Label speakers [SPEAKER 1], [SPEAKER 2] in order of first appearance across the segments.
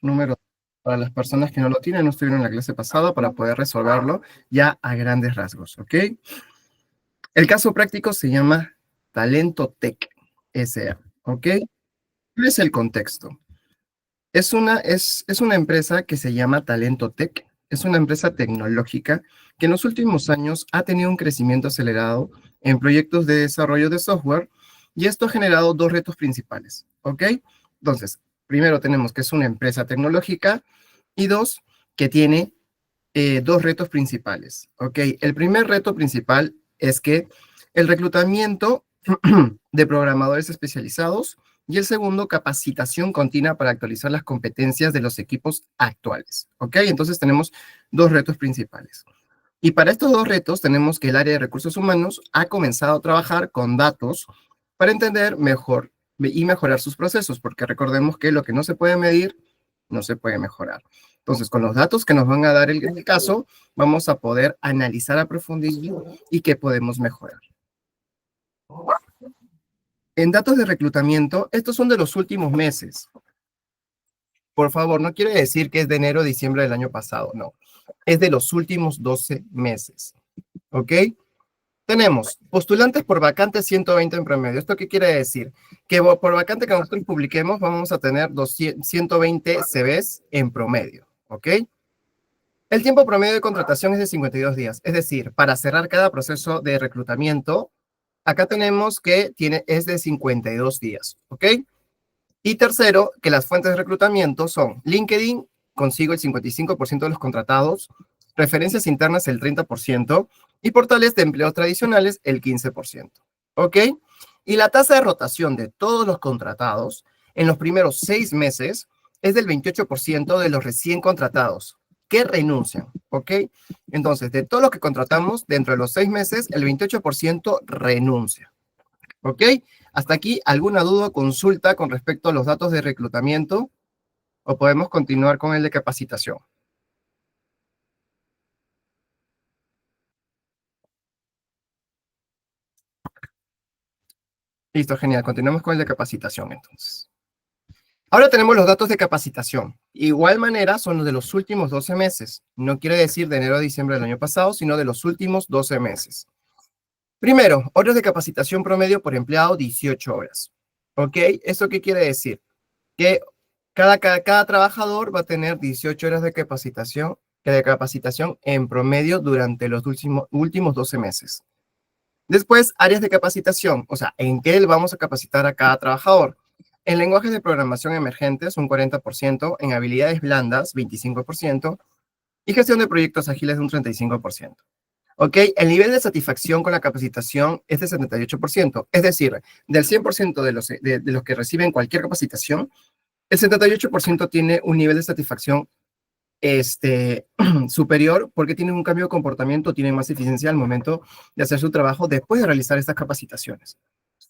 [SPEAKER 1] número para las personas que no lo tienen, no estuvieron en la clase pasada para poder resolverlo ya a grandes rasgos, ¿ok? El caso práctico se llama Talento Tech S.A., ¿ok? ¿Cuál es el contexto? Es una empresa que se llama Talento Tech, es una empresa tecnológica que en los últimos años ha tenido un crecimiento acelerado en proyectos de desarrollo de software y esto ha generado dos retos principales, ¿ok? Entonces, primero tenemos que es una empresa tecnológica y dos, que tiene dos retos principales, ¿ok? El primer reto principal es que el reclutamiento de programadores especializados y el segundo, capacitación continua para actualizar las competencias de los equipos actuales, ¿ok? Entonces tenemos dos retos principales. Y para estos dos retos tenemos que el área de recursos humanos ha comenzado a trabajar con datos para entender mejor y mejorar sus procesos, porque recordemos que lo que no se puede medir, no se puede mejorar. Entonces, con los datos que nos van a dar el caso, vamos a poder analizar a profundidad y qué podemos mejorar. En datos de reclutamiento, estos son de los últimos meses. Por favor, no quiere decir que es de enero a diciembre del año pasado, no. Es de los últimos 12 meses, ¿ok? Tenemos postulantes por vacante 120 en promedio. ¿Esto qué quiere decir? Que por vacante que nosotros publiquemos vamos a tener 120 CVs en promedio, ¿ok? El tiempo promedio de contratación es de 52 días. Es decir, para cerrar cada proceso de reclutamiento, acá tenemos que es de 52 días, ¿ok? Y tercero, que las fuentes de reclutamiento son LinkedIn, consigo el 55% de los contratados, referencias internas el 30% y portales de empleo tradicionales el 15%. ¿Ok? Y la tasa de rotación de todos los contratados en los primeros 6 meses es del 28% de los recién contratados que renuncian. ¿Ok? Entonces, de todos los que contratamos, dentro de los 6 meses, el 28% renuncia. ¿Ok? Hasta aquí, ¿alguna duda o consulta con respecto a los datos de reclutamiento? ¿O podemos continuar con el de capacitación? Listo, genial. Continuamos con el de capacitación, entonces. Ahora tenemos los datos de capacitación. Igual manera, son los de los últimos 12 meses. No quiere decir de enero a diciembre del año pasado, sino de los últimos 12 meses. Primero, horas de capacitación promedio por empleado, 18 horas. ¿Ok? ¿Eso qué quiere decir? Que cada trabajador va a tener 18 horas de capacitación en promedio durante los últimos 12 meses. Después, áreas de capacitación, o sea, ¿en qué le vamos a capacitar a cada trabajador? En lenguajes de programación emergentes, un 40%, en habilidades blandas, 25%, y gestión de proyectos ágiles, un 35%. ¿Ok? El nivel de satisfacción con la capacitación es de 78%, es decir, del 100% de los que reciben cualquier capacitación, el 78% tiene un nivel de satisfacción superior porque tienen un cambio de comportamiento, tienen más eficiencia al momento de hacer su trabajo después de realizar estas capacitaciones.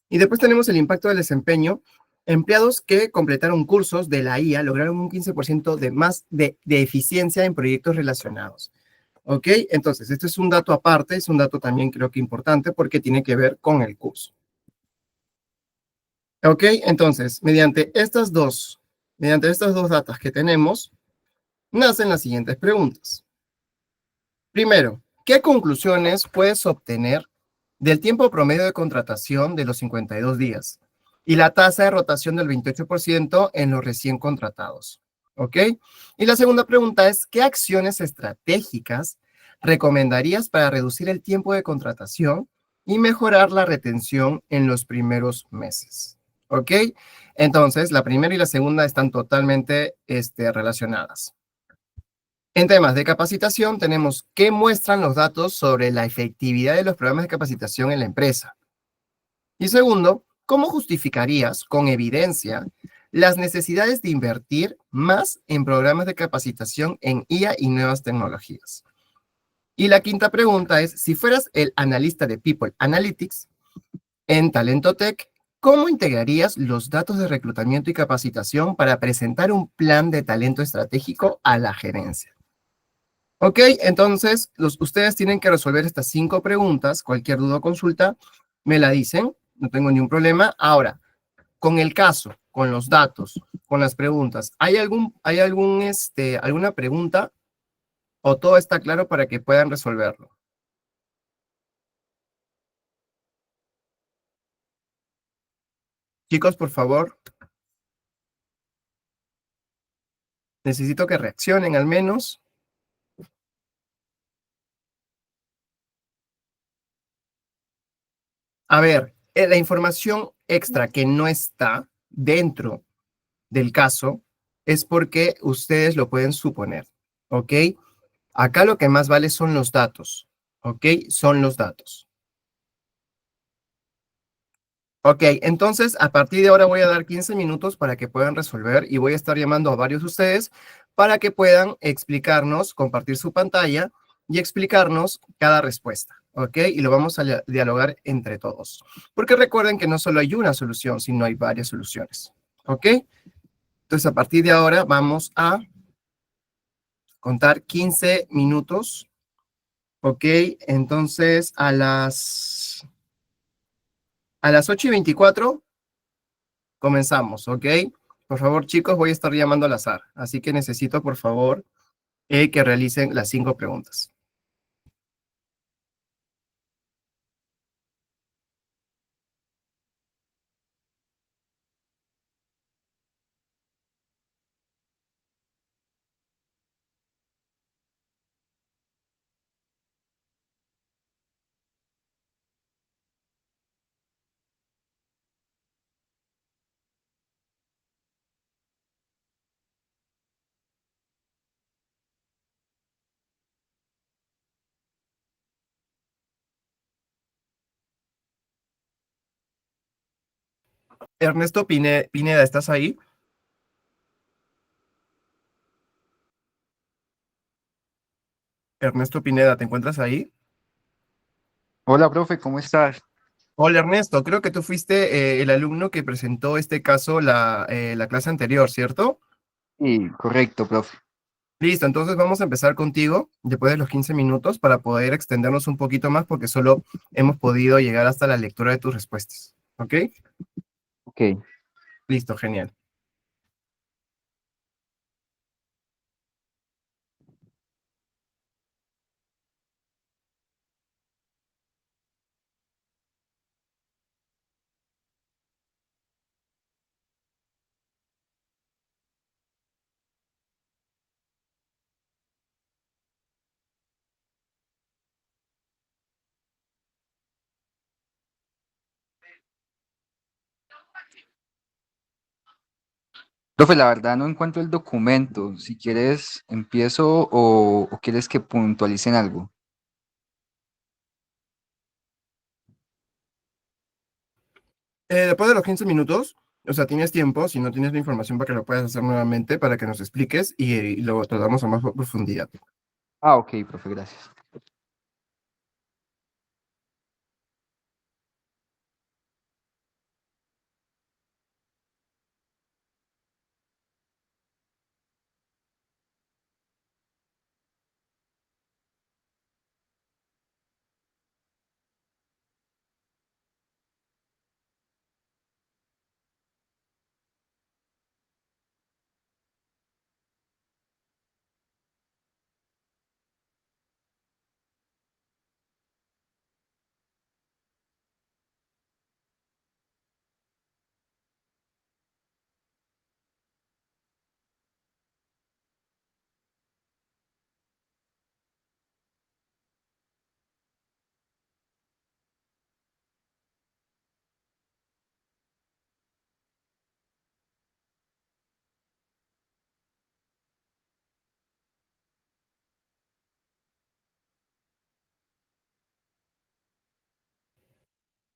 [SPEAKER 1] Y después tenemos el impacto del desempeño. Empleados que completaron cursos de la IA lograron un 15% de más de eficiencia en proyectos relacionados. ¿Ok? Entonces, este es un dato aparte, es un dato también creo que importante porque tiene que ver con el curso. ¿Ok? Entonces, mediante estas dos datas que tenemos, nacen las siguientes preguntas. Primero, ¿qué conclusiones puedes obtener del tiempo promedio de contratación de los 52 días y la tasa de rotación del 28% en los recién contratados? ¿Ok? Y la segunda pregunta es, ¿qué acciones estratégicas recomendarías para reducir el tiempo de contratación y mejorar la retención en los primeros meses? ¿Ok? Entonces, la primera y la segunda están totalmente relacionadas. En temas de capacitación, tenemos qué muestran los datos sobre la efectividad de los programas de capacitación en la empresa. Y segundo, ¿cómo justificarías con evidencia las necesidades de invertir más en programas de capacitación en IA y nuevas tecnologías? Y la quinta pregunta es, si fueras el analista de People Analytics en Talento Tech, ¿cómo integrarías los datos de reclutamiento y capacitación para presentar un plan de talento estratégico a la gerencia? Ok, entonces ustedes tienen que resolver estas 5 preguntas. Cualquier duda o consulta me la dicen, no tengo ningún problema. Ahora, con el caso, con los datos, con las preguntas. ¿Alguna pregunta o todo está claro para que puedan resolverlo? Chicos, por favor, necesito que reaccionen al menos. A ver, la información extra que no está dentro del caso es porque ustedes lo pueden suponer, ¿ok? Acá lo que más vale son los datos, ¿ok? Son los datos. Ok, entonces a partir de ahora voy a dar 15 minutos para que puedan resolver y voy a estar llamando a varios de ustedes para que puedan explicarnos, compartir su pantalla y explicarnos cada respuesta, ¿ok? Y lo vamos a dialogar entre todos. Porque recuerden que no solo hay una solución, sino hay varias soluciones, ¿ok? Entonces a partir de ahora vamos a contar 15 minutos, ¿ok? Entonces a las 8:24 comenzamos, ¿ok? Por favor, chicos, voy a estar llamando al azar, así que necesito, por favor, que realicen las 5 preguntas. Ernesto Pineda, ¿estás ahí? Ernesto Pineda, ¿te encuentras ahí?
[SPEAKER 2] Hola, profe, ¿cómo estás?
[SPEAKER 1] Hola, Ernesto, creo que tú fuiste el alumno que presentó este caso la clase anterior, ¿cierto?
[SPEAKER 2] Sí, correcto, profe.
[SPEAKER 1] Listo, entonces vamos a empezar contigo después de los 15 minutos para poder extendernos un poquito más porque solo hemos podido llegar hasta la lectura de tus respuestas. ¿Ok?
[SPEAKER 2] Ok.
[SPEAKER 1] Listo, genial.
[SPEAKER 2] Profe, la verdad no encuentro el documento. Si quieres, empiezo o quieres que puntualicen algo.
[SPEAKER 1] Después de los 15 minutos, o sea, tienes tiempo, si no tienes la información para que lo puedas hacer nuevamente, para que nos expliques y lo tratamos a más profundidad.
[SPEAKER 2] Ah, ok, profe, gracias.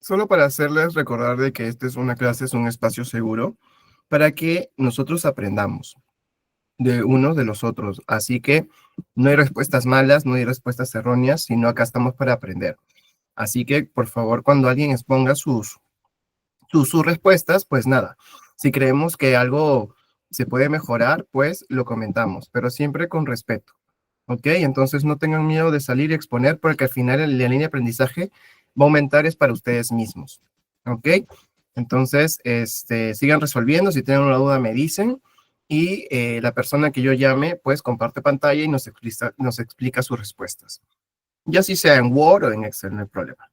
[SPEAKER 1] Solo para hacerles recordar de que esta es una clase, es un espacio seguro para que nosotros aprendamos de unos de los otros. Así que no hay respuestas malas, no hay respuestas erróneas, sino acá estamos para aprender. Así que, por favor, cuando alguien exponga sus respuestas, pues nada, si creemos que algo se puede mejorar, pues lo comentamos, pero siempre con respeto. ¿Ok? Entonces no tengan miedo de salir y exponer porque al final la línea de aprendizaje va a aumentar es para ustedes mismos. ¿Ok? Entonces, sigan resolviendo. Si tienen una duda, me dicen. Y la persona que yo llame, pues comparte pantalla y nos explica sus respuestas. Ya si sea en Word o en Excel, no hay problema.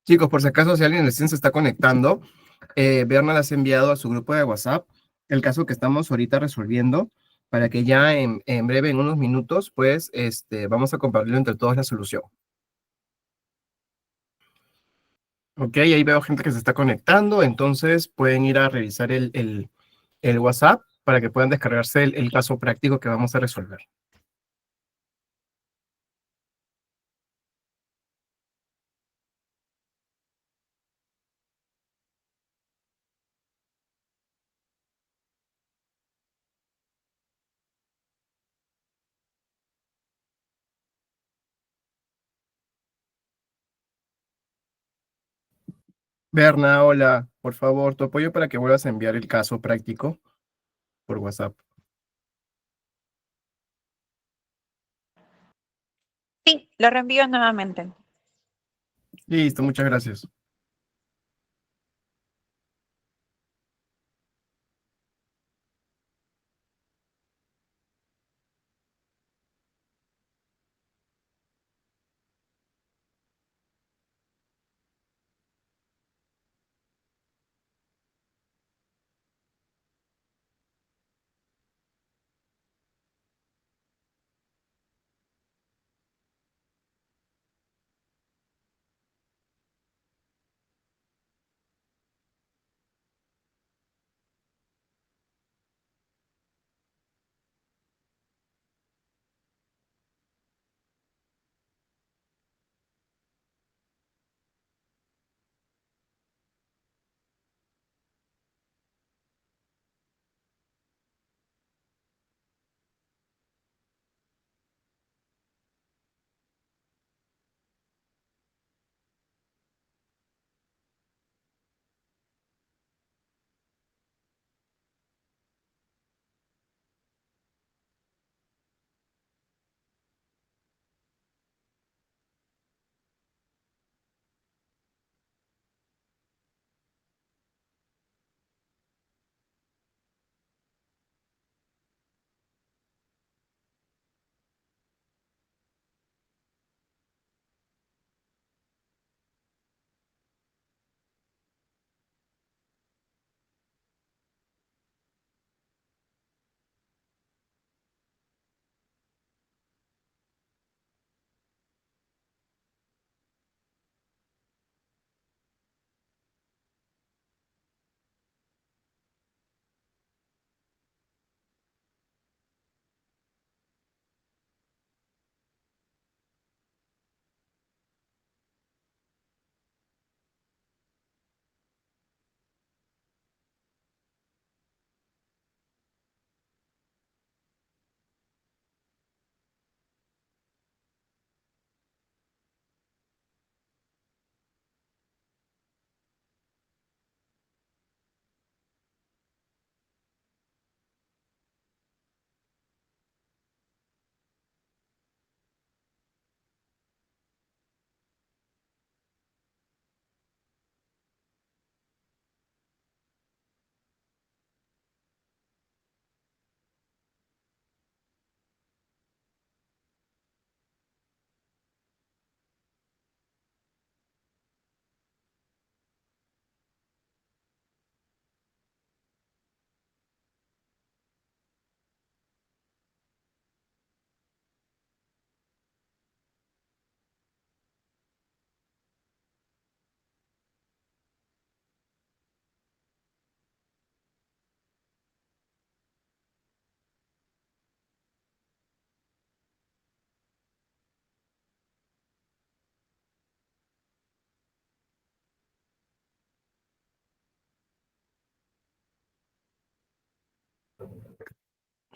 [SPEAKER 1] Chicos, por si acaso, si alguien recién se está conectando, Berna las ha enviado a su grupo de WhatsApp el caso que estamos ahorita resolviendo para que ya en breve, en unos minutos, pues vamos a compartirlo entre todos la solución. Ok, ahí veo gente que se está conectando, entonces pueden ir a revisar el WhatsApp para que puedan descargarse el caso práctico que vamos a resolver. Berna, hola, por favor, tu apoyo para que vuelvas a enviar el caso práctico por WhatsApp.
[SPEAKER 3] Sí, lo reenvío nuevamente.
[SPEAKER 1] Listo, muchas gracias.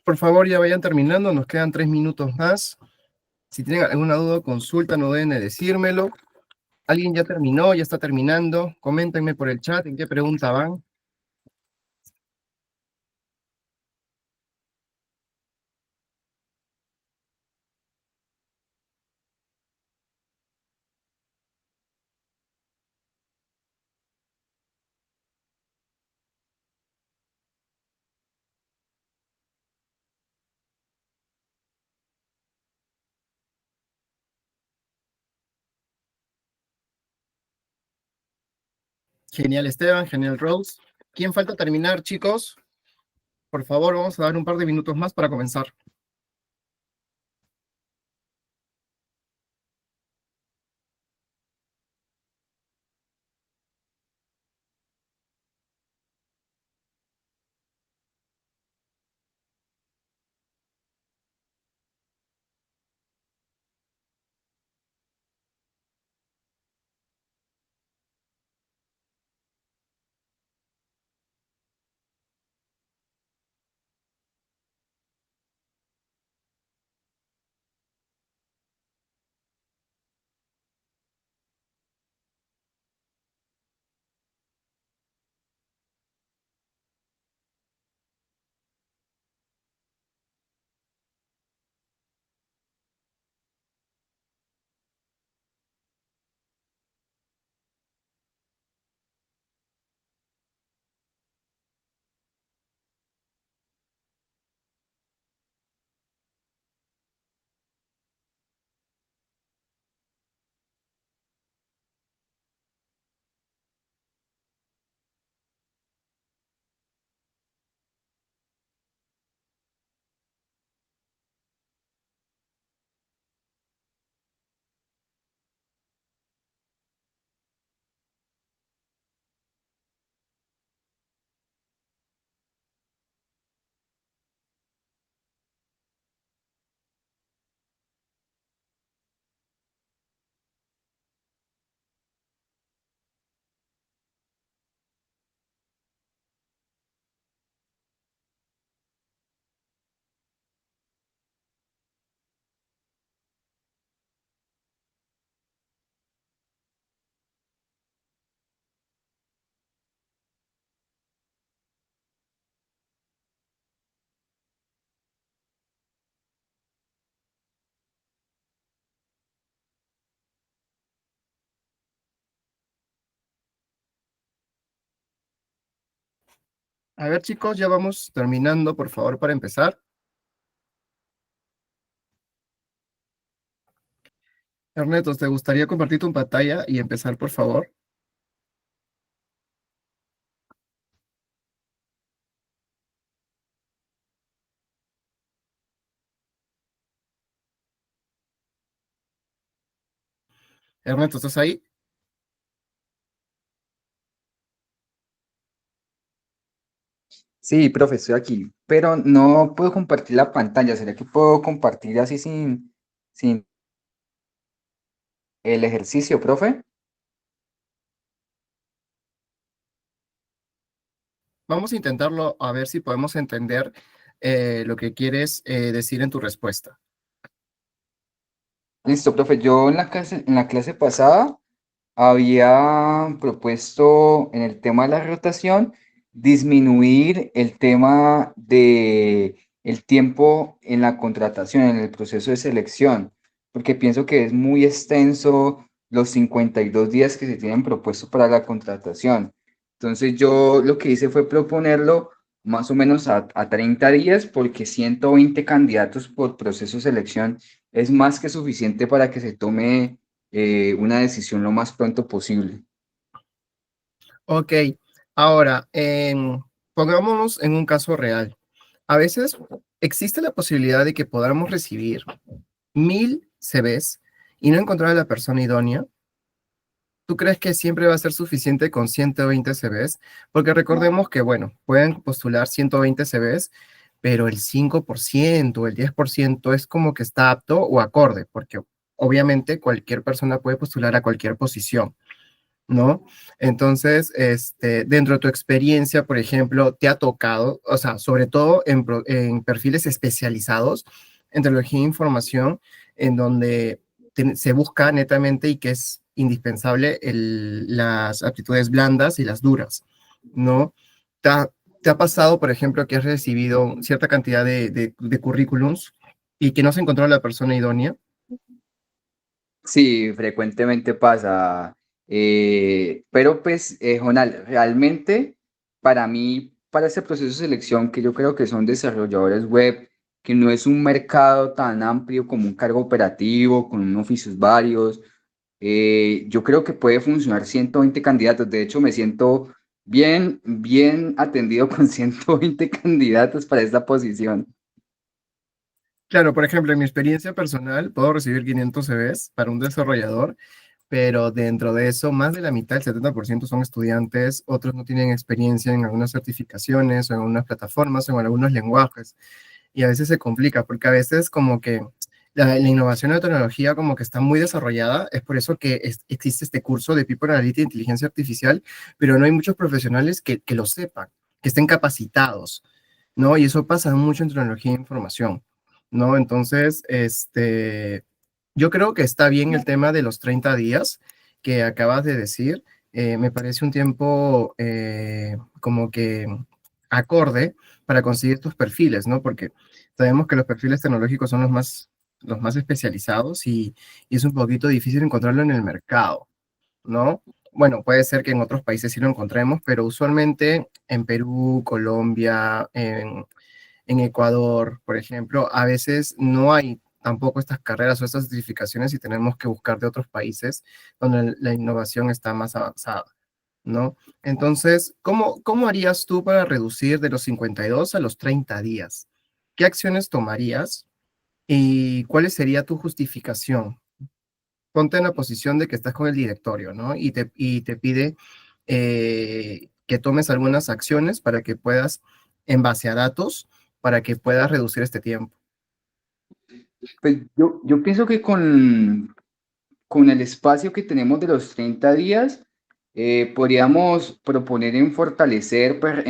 [SPEAKER 1] Por favor, ya vayan terminando, nos quedan 3 minutos más. Si tienen alguna duda o consulta, no deben de decírmelo. ¿Alguien ya terminó? ¿Ya está terminando? Coméntenme por el chat en qué pregunta van. Genial, Esteban, genial, Rose. ¿Quién falta terminar, chicos? Por favor, vamos a dar un par de minutos más para comenzar. A ver, chicos, ya vamos terminando, por favor, para empezar. Ernesto, ¿te gustaría compartir tu pantalla y empezar, por favor? Ernesto, ¿estás ahí?
[SPEAKER 2] Sí, profe, estoy aquí, pero no puedo compartir la pantalla. ¿Será que puedo compartir así sin el ejercicio, profe?
[SPEAKER 1] Vamos a intentarlo a ver si podemos entender lo que quieres decir en tu respuesta.
[SPEAKER 2] Listo, profe. Yo en la clase pasada había propuesto en el tema de la rotación disminuir el tema de el tiempo en la contratación, en el proceso de selección, porque pienso que es muy extenso los 52 días que se tienen propuestos para la contratación. Entonces yo lo que hice fue proponerlo más o menos a 30 días, porque 120 candidatos por proceso de selección es más que suficiente para que se tome una decisión lo más pronto posible.
[SPEAKER 1] Ok, ahora, pongámonos en un caso real. A veces existe la posibilidad de que podamos recibir 1000 CVs y no encontrar a la persona idónea. ¿Tú crees que siempre va a ser suficiente con 120 CVs? Porque recordemos que, bueno, pueden postular 120 CVs, pero el 5%, el 10% es como que está apto o acorde, porque obviamente cualquier persona puede postular a cualquier posición, ¿no? Entonces, dentro de tu experiencia, por ejemplo, te ha tocado, o sea, sobre todo en perfiles especializados en tecnología de información, en donde se busca netamente y que es indispensable las aptitudes blandas y las duras, ¿no? ¿Te ha pasado, por ejemplo, que has recibido cierta cantidad de currículums y que no se encontró la persona idónea?
[SPEAKER 2] Sí, frecuentemente pasa, pero pues, Jonal, realmente para mí, para ese proceso de selección, que yo creo que son desarrolladores web, que no es un mercado tan amplio como un cargo operativo, con oficios varios, yo creo que puede funcionar 120 candidatos. De hecho, me siento bien atendido con 120 candidatos para esta posición.
[SPEAKER 1] Claro, por ejemplo, en mi experiencia personal, puedo recibir 500 CVs para un desarrollador, pero dentro de eso, más de la mitad, el 70% son estudiantes, otros no tienen experiencia en algunas certificaciones o en algunas plataformas o en algunos lenguajes. Y a veces se complica, porque a veces como que la innovación de la tecnología como que está muy desarrollada, es por eso que existe este curso de People Analytics e Inteligencia Artificial, pero no hay muchos profesionales que lo sepan, que estén capacitados, ¿no? Y eso pasa mucho en tecnología de información, ¿no? Entonces, yo creo que está bien el tema de los 30 días que acabas de decir. Me parece un tiempo como que acorde para conseguir tus perfiles, ¿no? Porque sabemos que los perfiles tecnológicos son los más especializados y es un poquito difícil encontrarlo en el mercado, ¿no? Bueno, puede ser que en otros países sí lo encontremos, pero usualmente en Perú, Colombia, en Ecuador, por ejemplo, a veces no hay tampoco estas carreras o estas certificaciones y tenemos que buscar de otros países donde la innovación está más avanzada, ¿no? Entonces, ¿cómo harías tú para reducir de los 52 a los 30 días? ¿Qué acciones tomarías y cuál sería tu justificación? Ponte en la posición de que estás con el directorio, ¿no? Y te pide que tomes algunas acciones para que puedas, en base a datos, para que puedas reducir este tiempo.
[SPEAKER 2] Pues yo pienso que con el espacio que tenemos de los 30 días, podríamos proponer en fortalecer, pues,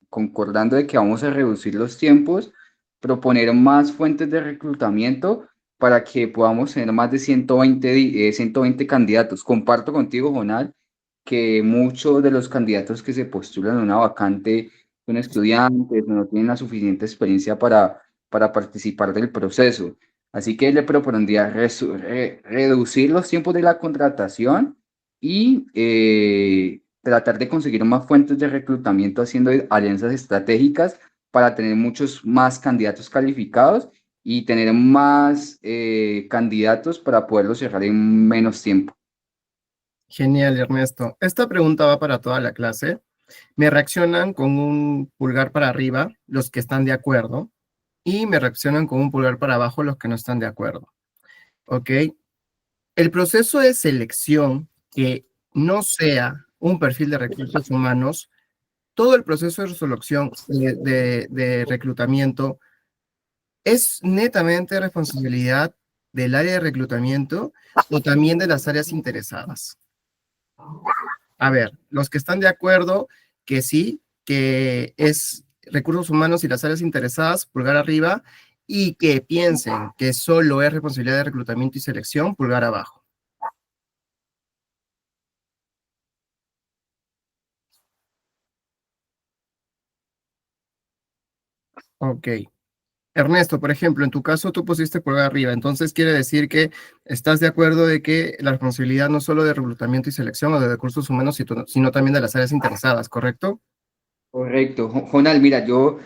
[SPEAKER 2] concordando de que vamos a reducir los tiempos, proponer más fuentes de reclutamiento para que podamos tener más de 120 candidatos. Comparto contigo, Jonal, que muchos de los candidatos que se postulan a una vacante son estudiantes, no tienen la suficiente experiencia para participar del proceso. Así que le propondría reducir los tiempos de la contratación y tratar de conseguir más fuentes de reclutamiento haciendo alianzas estratégicas para tener muchos más candidatos calificados y tener más candidatos para poderlos cerrar en menos tiempo.
[SPEAKER 1] Genial, Ernesto. Esta pregunta va para toda la clase. Me reaccionan con un pulgar para arriba los que están de acuerdo y me reaccionan con un pulgar para abajo los que no están de acuerdo. ¿Ok? El proceso de selección que no sea un perfil de recursos humanos, todo el proceso de resolución de reclutamiento es netamente responsabilidad del área de reclutamiento o también de las áreas interesadas. A ver, los que están de acuerdo que sí, que es recursos humanos y las áreas interesadas, pulgar arriba, y que piensen que solo es responsabilidad de reclutamiento y selección, pulgar abajo. Ok. Ernesto, por ejemplo, en tu caso tú pusiste pulgar arriba, entonces quiere decir que estás de acuerdo de que la responsabilidad no solo de reclutamiento y selección o de recursos humanos, sino también de las áreas interesadas, ¿correcto?
[SPEAKER 2] Correcto. Jonal, mira, yo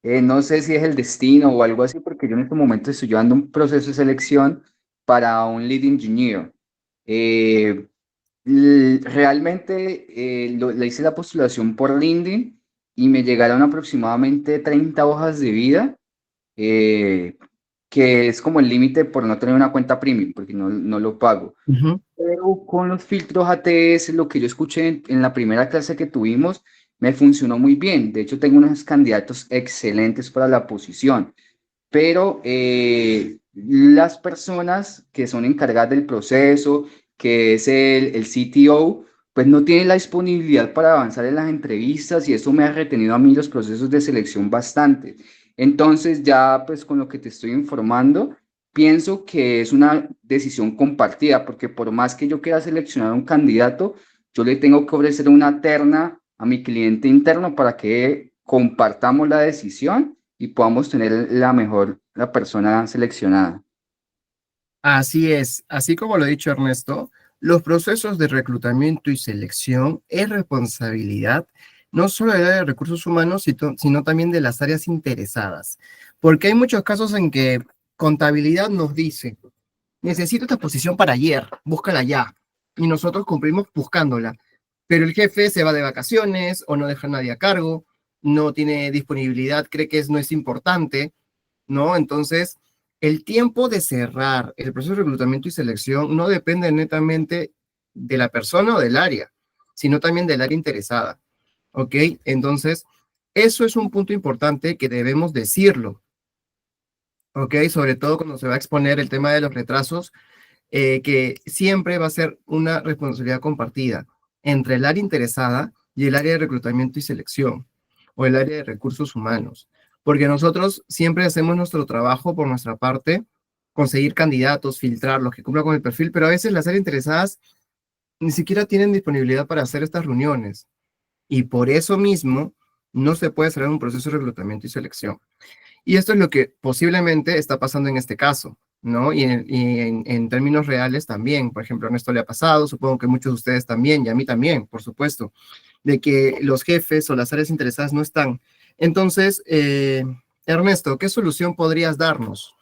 [SPEAKER 2] no sé si es el destino o algo así, porque yo en este momento estoy llevando un proceso de selección para un lead engineer. Eh, Realmente le hice la postulación por LinkedIn y me llegaron aproximadamente 30 hojas de vida, eh, que es como el límite por no tener una cuenta premium, porque no lo pago.
[SPEAKER 1] Ujú.
[SPEAKER 2] Pero con los filtros ATS, lo que yo escuché en la primera clase que tuvimos, me funcionó muy bien. De hecho, tengo unos candidatos excelentes para la posición, pero las personas que son encargadas del proceso, que es el CTO, pues no tienen la disponibilidad para avanzar en las entrevistas y eso me ha retenido a mí los procesos de selección bastante. Entonces ya pues con lo que te estoy informando, pienso que es una decisión compartida, porque por más que yo quiera seleccionar un candidato, yo le tengo que ofrecer una terna a mi cliente interno para que compartamos la decisión y podamos tener la persona seleccionada.
[SPEAKER 1] Así es, así como lo ha dicho Ernesto, los procesos de reclutamiento y selección es responsabilidad no solo del área de recursos humanos, sino también de las áreas interesadas. Porque hay muchos casos en que contabilidad nos dice, necesito esta posición para ayer, búscala ya. Y nosotros cumplimos buscándola. Pero el jefe se va de vacaciones o no deja a nadie a cargo, no tiene disponibilidad, cree que no es importante, ¿no? Entonces, el tiempo de cerrar el proceso de reclutamiento y selección no depende netamente de la persona o del área, sino también del área interesada, ¿ok? Entonces, eso es un punto importante que debemos decirlo, ¿ok? Sobre todo cuando se va a exponer el tema de los retrasos, que siempre va a ser una responsabilidad compartida entre el área interesada y el área de reclutamiento y selección, o el área de recursos humanos, porque nosotros siempre hacemos nuestro trabajo por nuestra parte, conseguir candidatos, filtrar los que cumplan con el perfil, pero a veces las áreas interesadas ni siquiera tienen disponibilidad para hacer estas reuniones, y por eso mismo no se puede cerrar un proceso de reclutamiento y selección. Y esto es lo que posiblemente está pasando en este caso, ¿no? Y en términos reales también, por ejemplo, a Ernesto le ha pasado, supongo que muchos de ustedes también, y a mí también, por supuesto, de que los jefes o las áreas interesadas no están. Entonces, Ernesto, ¿qué solución podrías darnos?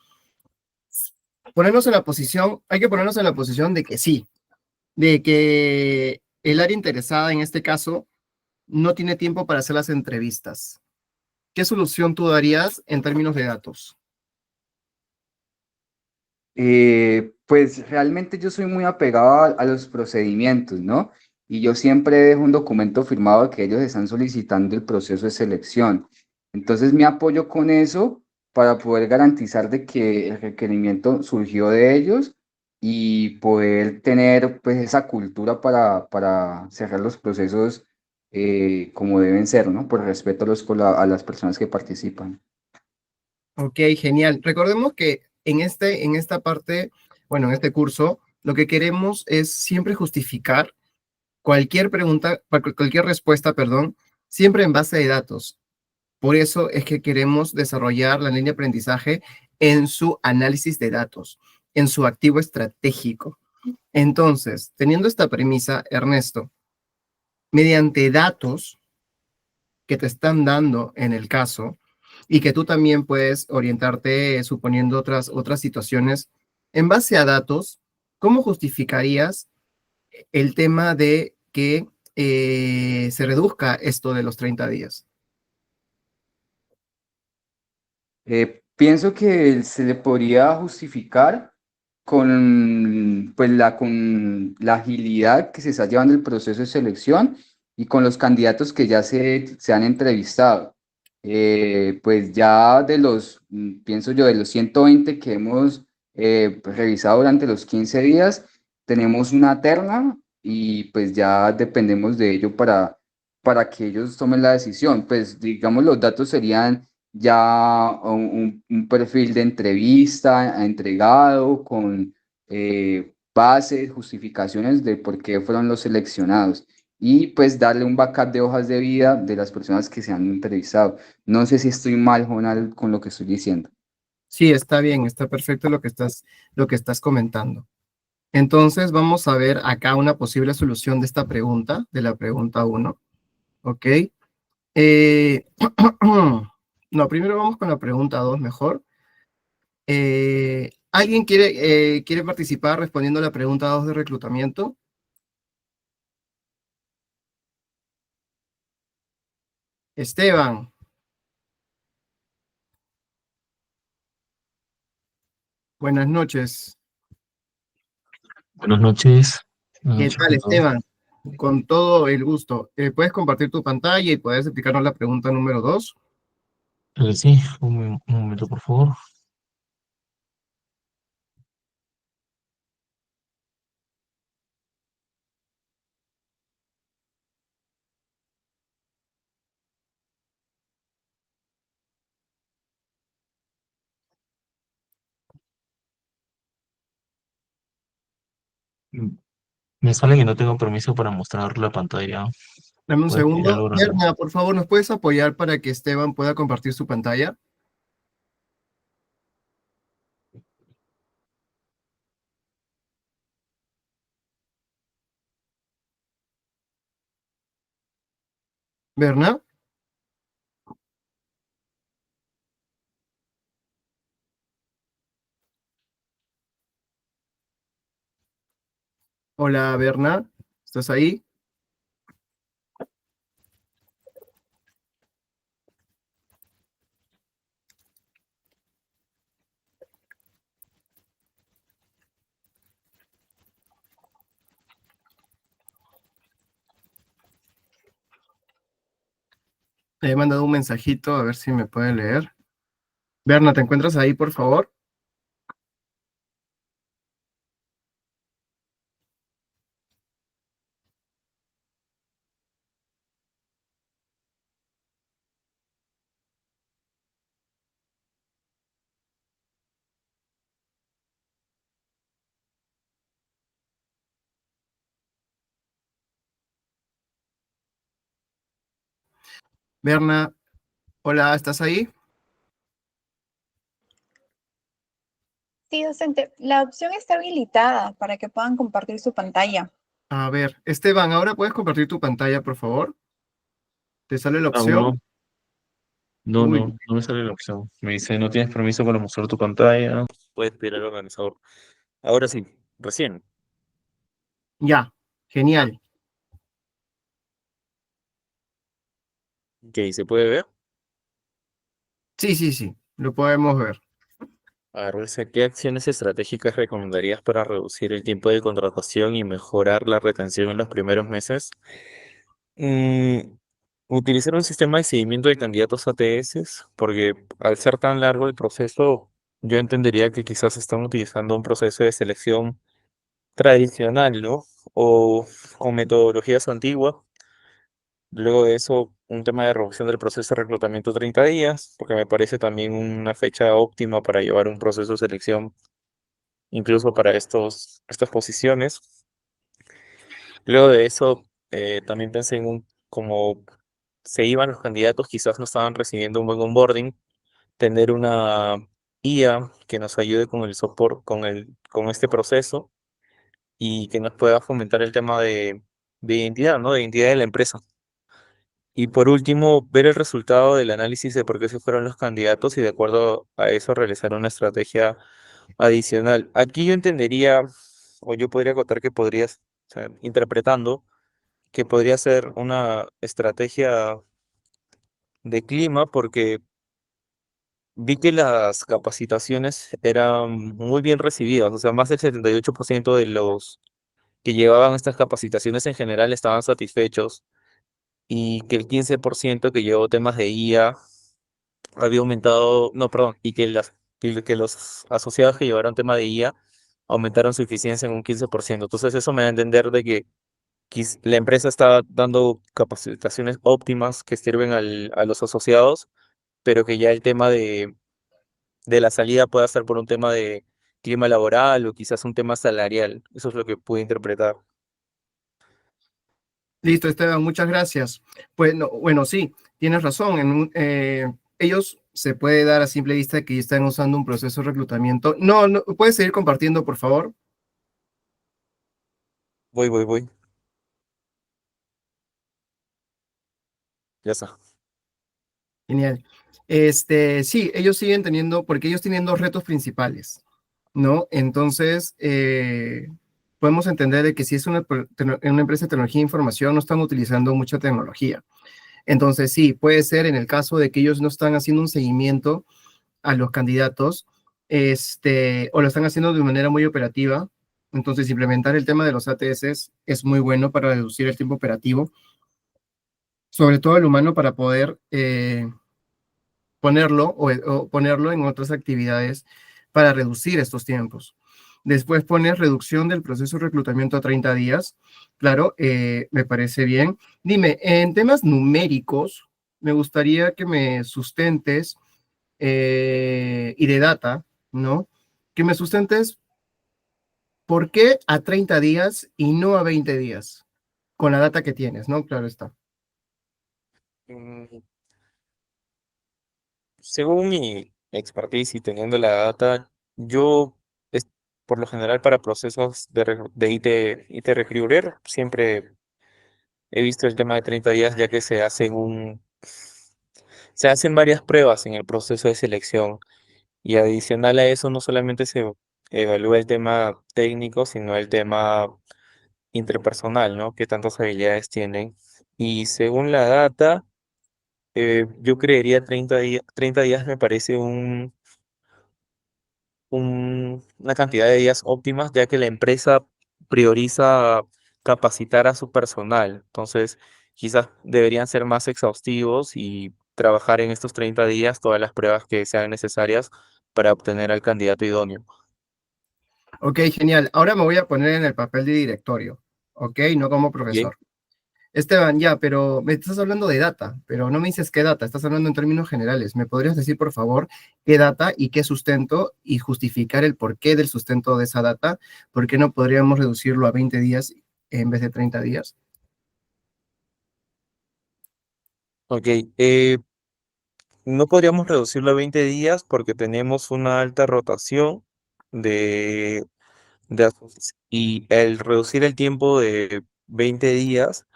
[SPEAKER 1] Ponernos en la posición, hay que ponernos en la posición de que sí, de que el área interesada en este caso no tiene tiempo para hacer las entrevistas. ¿Qué solución tú darías en términos de datos?
[SPEAKER 2] Pues realmente yo soy muy apegado a los procedimientos, ¿no? Y yo siempre dejo un documento firmado que ellos están solicitando el proceso de selección. Entonces me apoyo con eso para poder garantizar de que el requerimiento surgió de ellos y poder tener pues esa cultura para cerrar los procesos como deben ser, ¿no? Por respeto a a las personas que participan.
[SPEAKER 1] Ok, genial. Recordemos que en esta parte, bueno, en este curso, lo que queremos es siempre justificar cualquier pregunta, cualquier respuesta, perdón, siempre en base de datos. Por eso es que queremos desarrollar la línea de aprendizaje en su análisis de datos, en su activo estratégico. Entonces, teniendo esta premisa, Ernesto, mediante datos que te están dando en el caso y que tú también puedes orientarte suponiendo otras situaciones en base a datos, ¿cómo justificarías el tema de que se reduzca esto de los 30 días?
[SPEAKER 2] Pienso que se le podría justificar con la agilidad que se está llevando el proceso de selección y con los candidatos que ya se han entrevistado. Pues ya pienso yo, de los 120 que hemos revisado durante los 15 días, tenemos una terna y pues ya dependemos de ello para que ellos tomen la decisión. Pues digamos, los datos serían ya un perfil de entrevista entregado con bases, justificaciones de por qué fueron los seleccionados y pues darle un backup de hojas de vida de las personas que se han entrevistado. No sé si estoy mal, Jonal, con lo que estoy diciendo.
[SPEAKER 1] Sí, está bien, está perfecto lo que estás comentando. Entonces, vamos a ver acá una posible solución de esta pregunta, de la pregunta uno. ¿Ok? Eh, no, primero vamos con la pregunta 2 mejor. ¿Alguien quiere participar respondiendo a la pregunta 2 de reclutamiento? Esteban, buenas noches.
[SPEAKER 4] Buenas noches. Buenas
[SPEAKER 1] ¿Qué
[SPEAKER 4] noches
[SPEAKER 1] tal,
[SPEAKER 4] a todos.
[SPEAKER 1] Esteban? Con todo el gusto. ¿Puedes compartir tu pantalla y puedes explicarnos la pregunta número 2?
[SPEAKER 4] Sí, un momento, por favor. Mm, Me sale que no tengo permiso para mostrar la pantalla.
[SPEAKER 1] Dame un
[SPEAKER 4] ¿Puedes pedir
[SPEAKER 1] segundo.
[SPEAKER 4] algo grande?
[SPEAKER 1] Berna, por favor, ¿nos puedes apoyar para que Esteban pueda compartir su pantalla? Berna, hola Berna, ¿estás ahí? Le he mandado un mensajito, a ver si me puede leer. Berna, ¿te encuentras ahí, por favor? Berna, hola, ¿estás ahí?
[SPEAKER 3] Sí, docente, la opción está habilitada para que puedan compartir su pantalla.
[SPEAKER 1] A ver, Esteban, ahora puedes compartir tu pantalla, por favor. ¿Te sale la
[SPEAKER 4] Aún
[SPEAKER 1] opción?
[SPEAKER 4] no, no,
[SPEAKER 1] Uy,
[SPEAKER 4] no, no me sale la opción. Me dice, no tienes permiso para mostrar tu pantalla. Puedes pedir al organizador. Ahora sí, recién.
[SPEAKER 1] ya, genial.
[SPEAKER 4] Ok, ¿se puede ver?
[SPEAKER 1] Sí, sí, sí, lo podemos ver.
[SPEAKER 4] A ver, dice, ¿qué acciones estratégicas recomendarías para reducir el tiempo de contratación y mejorar la retención en los primeros meses? Mm, Utilizar un sistema de seguimiento de candidatos ATS, porque al ser tan largo el proceso, yo entendería que quizás están utilizando un proceso de selección tradicional, ¿no? O con metodologías antiguas. Luego de eso, un tema de reducción del proceso de reclutamiento 30 días, porque me parece también una fecha óptima para llevar un proceso de selección, incluso para estas posiciones. Luego de eso, también pensé en como se iban los candidatos, quizás no estaban recibiendo un buen onboarding, tener una IA que nos ayude con el soporte, con este proceso y que nos pueda fomentar el tema de identidad, ¿no? De identidad de la empresa. Y por último, ver el resultado del análisis de por qué se fueron los candidatos y de acuerdo a eso realizar una estrategia adicional. Aquí yo entendería, o yo podría acotar que podrías, o sea, interpretando, que podría ser una estrategia de clima, porque vi que las capacitaciones eran muy bien recibidas, o sea, más del 78% de los que llevaban estas capacitaciones en general estaban satisfechos y que el 15% que llevó temas de IA había aumentado, no, perdón, y que los asociados que llevaron tema de IA aumentaron su eficiencia en un 15%. Entonces eso me da a entender de que la empresa está dando capacitaciones óptimas que sirven a los asociados, pero que ya el tema de la salida pueda ser por un tema de clima laboral o quizás un tema salarial. Eso es lo que pude interpretar.
[SPEAKER 1] Listo, Esteban, muchas gracias. Pues, bueno, sí, tienes razón. Ellos se puede dar a simple vista que están usando un proceso de reclutamiento. No, no, puedes seguir compartiendo, por favor.
[SPEAKER 4] Voy. Ya está.
[SPEAKER 1] Genial. Sí, ellos siguen teniendo, porque ellos tienen dos retos principales, ¿no? Entonces, podemos entender de que si es una empresa de tecnología e información, no están utilizando mucha tecnología. Entonces, sí, puede ser en el caso de que ellos no están haciendo un seguimiento a los candidatos, o lo están haciendo de manera muy operativa. Entonces, implementar el tema de los ATS es muy bueno para reducir el tiempo operativo, sobre todo el humano, para poder ponerlo o ponerlo en otras actividades para reducir estos tiempos. Después pones reducción del proceso de reclutamiento a 30 días. Claro, me parece bien. Dime, en temas numéricos, me gustaría que me sustentes y de data, ¿no? Que me sustentes por qué a 30 días y no a 20 días, con la data que tienes, ¿no? Claro está.
[SPEAKER 4] Mm, Según mi expertise y teniendo la data, yo, es- por lo general, para procesos de IT Recruiter, siempre he visto el tema de 30 días, ya que se hacen varias pruebas en el proceso de selección. Y adicional a eso, no solamente se evalúa el tema técnico, sino el tema interpersonal, ¿no? Qué tantas habilidades tienen. Y según la data, yo creería 30 días me parece una cantidad de días óptimas, ya que la empresa prioriza capacitar a su personal. Entonces, quizás deberían ser más exhaustivos y trabajar en estos 30 días todas las pruebas que sean necesarias para obtener al candidato idóneo.
[SPEAKER 1] Ok, genial. Ahora me voy a poner en el papel de directorio, ¿ok? No como
[SPEAKER 4] Bien.
[SPEAKER 1] profesor. Esteban, ya, pero me estás hablando de data, pero no me dices qué data, estás hablando en términos generales. ¿Me podrías decir, por favor, qué data y qué sustento y justificar el porqué del sustento de esa data? ¿Por qué no podríamos reducirlo a 20 días en vez de 30 días?
[SPEAKER 4] Ok, no podríamos reducirlo a 20 días porque tenemos una alta rotación de, y el reducir el tiempo de 20 días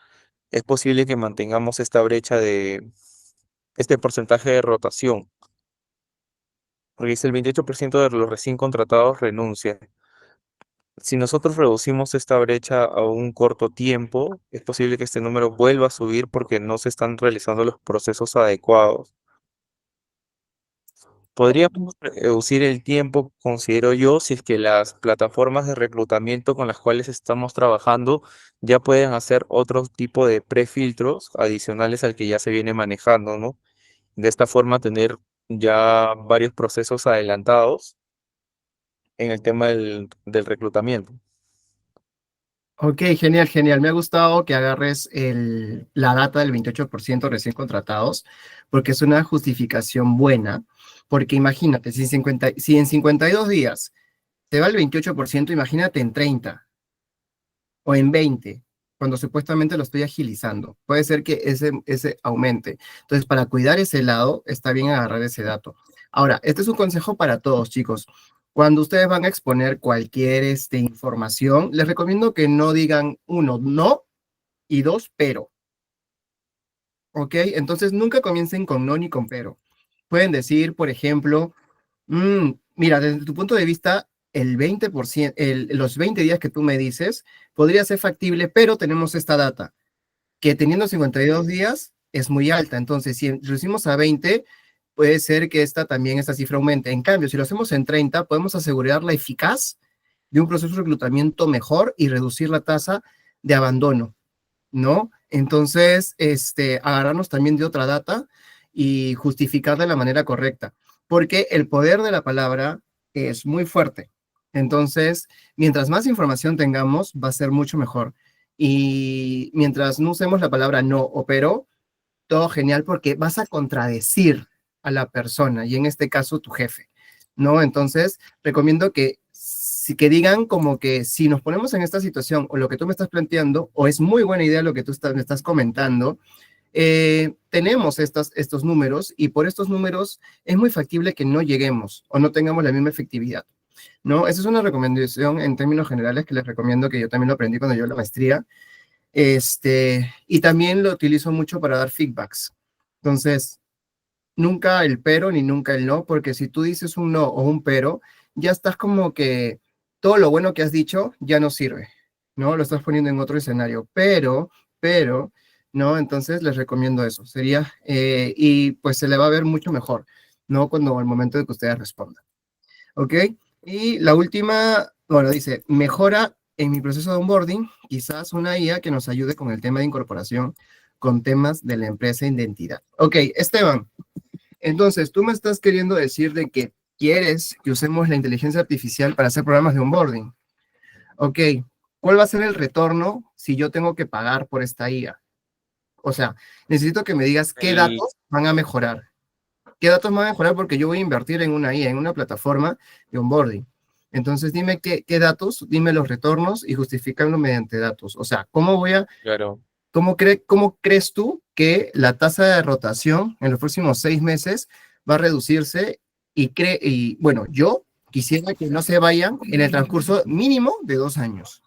[SPEAKER 4] es posible que mantengamos esta brecha de este porcentaje de rotación, porque dice el 28% de los recién contratados renuncia. Si nosotros reducimos esta brecha a un corto tiempo, es posible que este número vuelva a subir porque no se están realizando los procesos adecuados. Podríamos reducir el tiempo, considero yo, si es que las plataformas de reclutamiento con las cuales estamos trabajando ya pueden hacer otro tipo de prefiltros adicionales al que ya se viene manejando, ¿no? De esta forma tener ya varios procesos adelantados en el tema del reclutamiento.
[SPEAKER 1] Ok, genial, genial. Me ha gustado que agarres la data del 28% recién contratados, porque es una justificación buena, porque imagínate, si en 52 días te va el 28%, imagínate en 30 o en 20, cuando supuestamente lo estoy agilizando. Puede ser que ese aumente. Entonces, para cuidar ese lado, está bien agarrar ese dato. Ahora, este es un consejo para todos, chicos. Cuando ustedes van a exponer cualquier información, les recomiendo que no digan uno, no, y 2, pero. ¿Ok? Entonces nunca comiencen con no ni con pero. Pueden decir, por ejemplo, mira, desde tu punto de vista, el 20%, los 20 días que tú me dices, podría ser factible, pero tenemos esta data, que teniendo 52 días es muy alta. Entonces, si reducimos a 20, puede ser que esta cifra aumente. En cambio, si lo hacemos en 30, podemos asegurar la eficaz de un proceso de reclutamiento mejor y reducir la tasa de abandono, ¿no? Entonces, agarrarnos también de otra data y justificar de la manera correcta, porque el poder de la palabra es muy fuerte. Entonces, mientras más información tengamos, va a ser mucho mejor. Y mientras no usemos la palabra no o pero, todo genial porque vas a contradecir a la persona y en este caso tu jefe, ¿no? Entonces, recomiendo que digan como que si nos ponemos en esta situación o lo que tú me estás planteando o es muy buena idea lo que tú me estás comentando, tenemos estos números y por estos números es muy factible que no lleguemos o no tengamos la misma efectividad, ¿no? Esa es una recomendación en términos generales que les recomiendo, que yo también lo aprendí cuando yo la maestría, y también lo utilizo mucho para dar feedbacks. Entonces, nunca el pero ni nunca el no, porque si tú dices un no o un pero, ya estás como que todo lo bueno que has dicho ya no sirve, ¿no? Lo estás poniendo en otro escenario, pero, ¿no? Entonces les recomiendo eso, sería, y pues se le va a ver mucho mejor, ¿no? Cuando al momento de que ustedes respondan, ¿ok? Y la última, bueno, dice, mejora en mi proceso de onboarding, quizás una IA que nos ayude con el tema de incorporación con temas de la empresa e identidad. Ok, Esteban, entonces tú me estás queriendo decir de que quieres que usemos la inteligencia artificial para hacer programas de onboarding. Ok, ¿cuál va a ser el retorno si yo tengo que pagar por esta IA? O sea, necesito que me digas qué
[SPEAKER 4] El,
[SPEAKER 1] datos van a mejorar. ¿Qué datos van a mejorar? Porque yo voy a invertir en una IA, en una plataforma de onboarding. Entonces, dime qué datos, dime los retornos y justifícalo mediante datos. O sea,
[SPEAKER 4] claro,
[SPEAKER 1] ¿cómo crees tú que la tasa de rotación en los próximos 6 meses va a reducirse? Y bueno, yo quisiera que no se vayan en el transcurso mínimo de 2 años,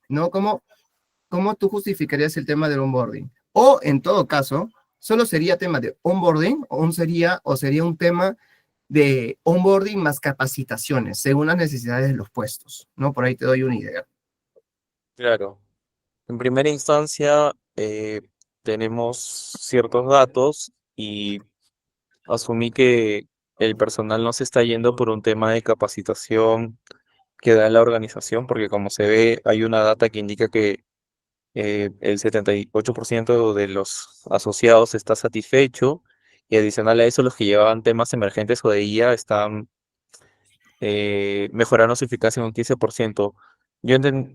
[SPEAKER 1] ¿no? ¿Cómo tú justificarías el tema del onboarding? O en todo caso, ¿solo sería tema de onboarding o sería un tema de onboarding más capacitaciones, según las necesidades de los puestos, ¿no? Por ahí te doy una idea.
[SPEAKER 4] claro. En primera instancia, tenemos ciertos datos y asumí que el personal no se está yendo por un tema de capacitación que da la organización, porque como se ve, hay una data que indica que el 78% de los asociados está satisfecho y adicional a eso, los que llevaban temas emergentes o de IA están mejorando su eficacia en un 15%.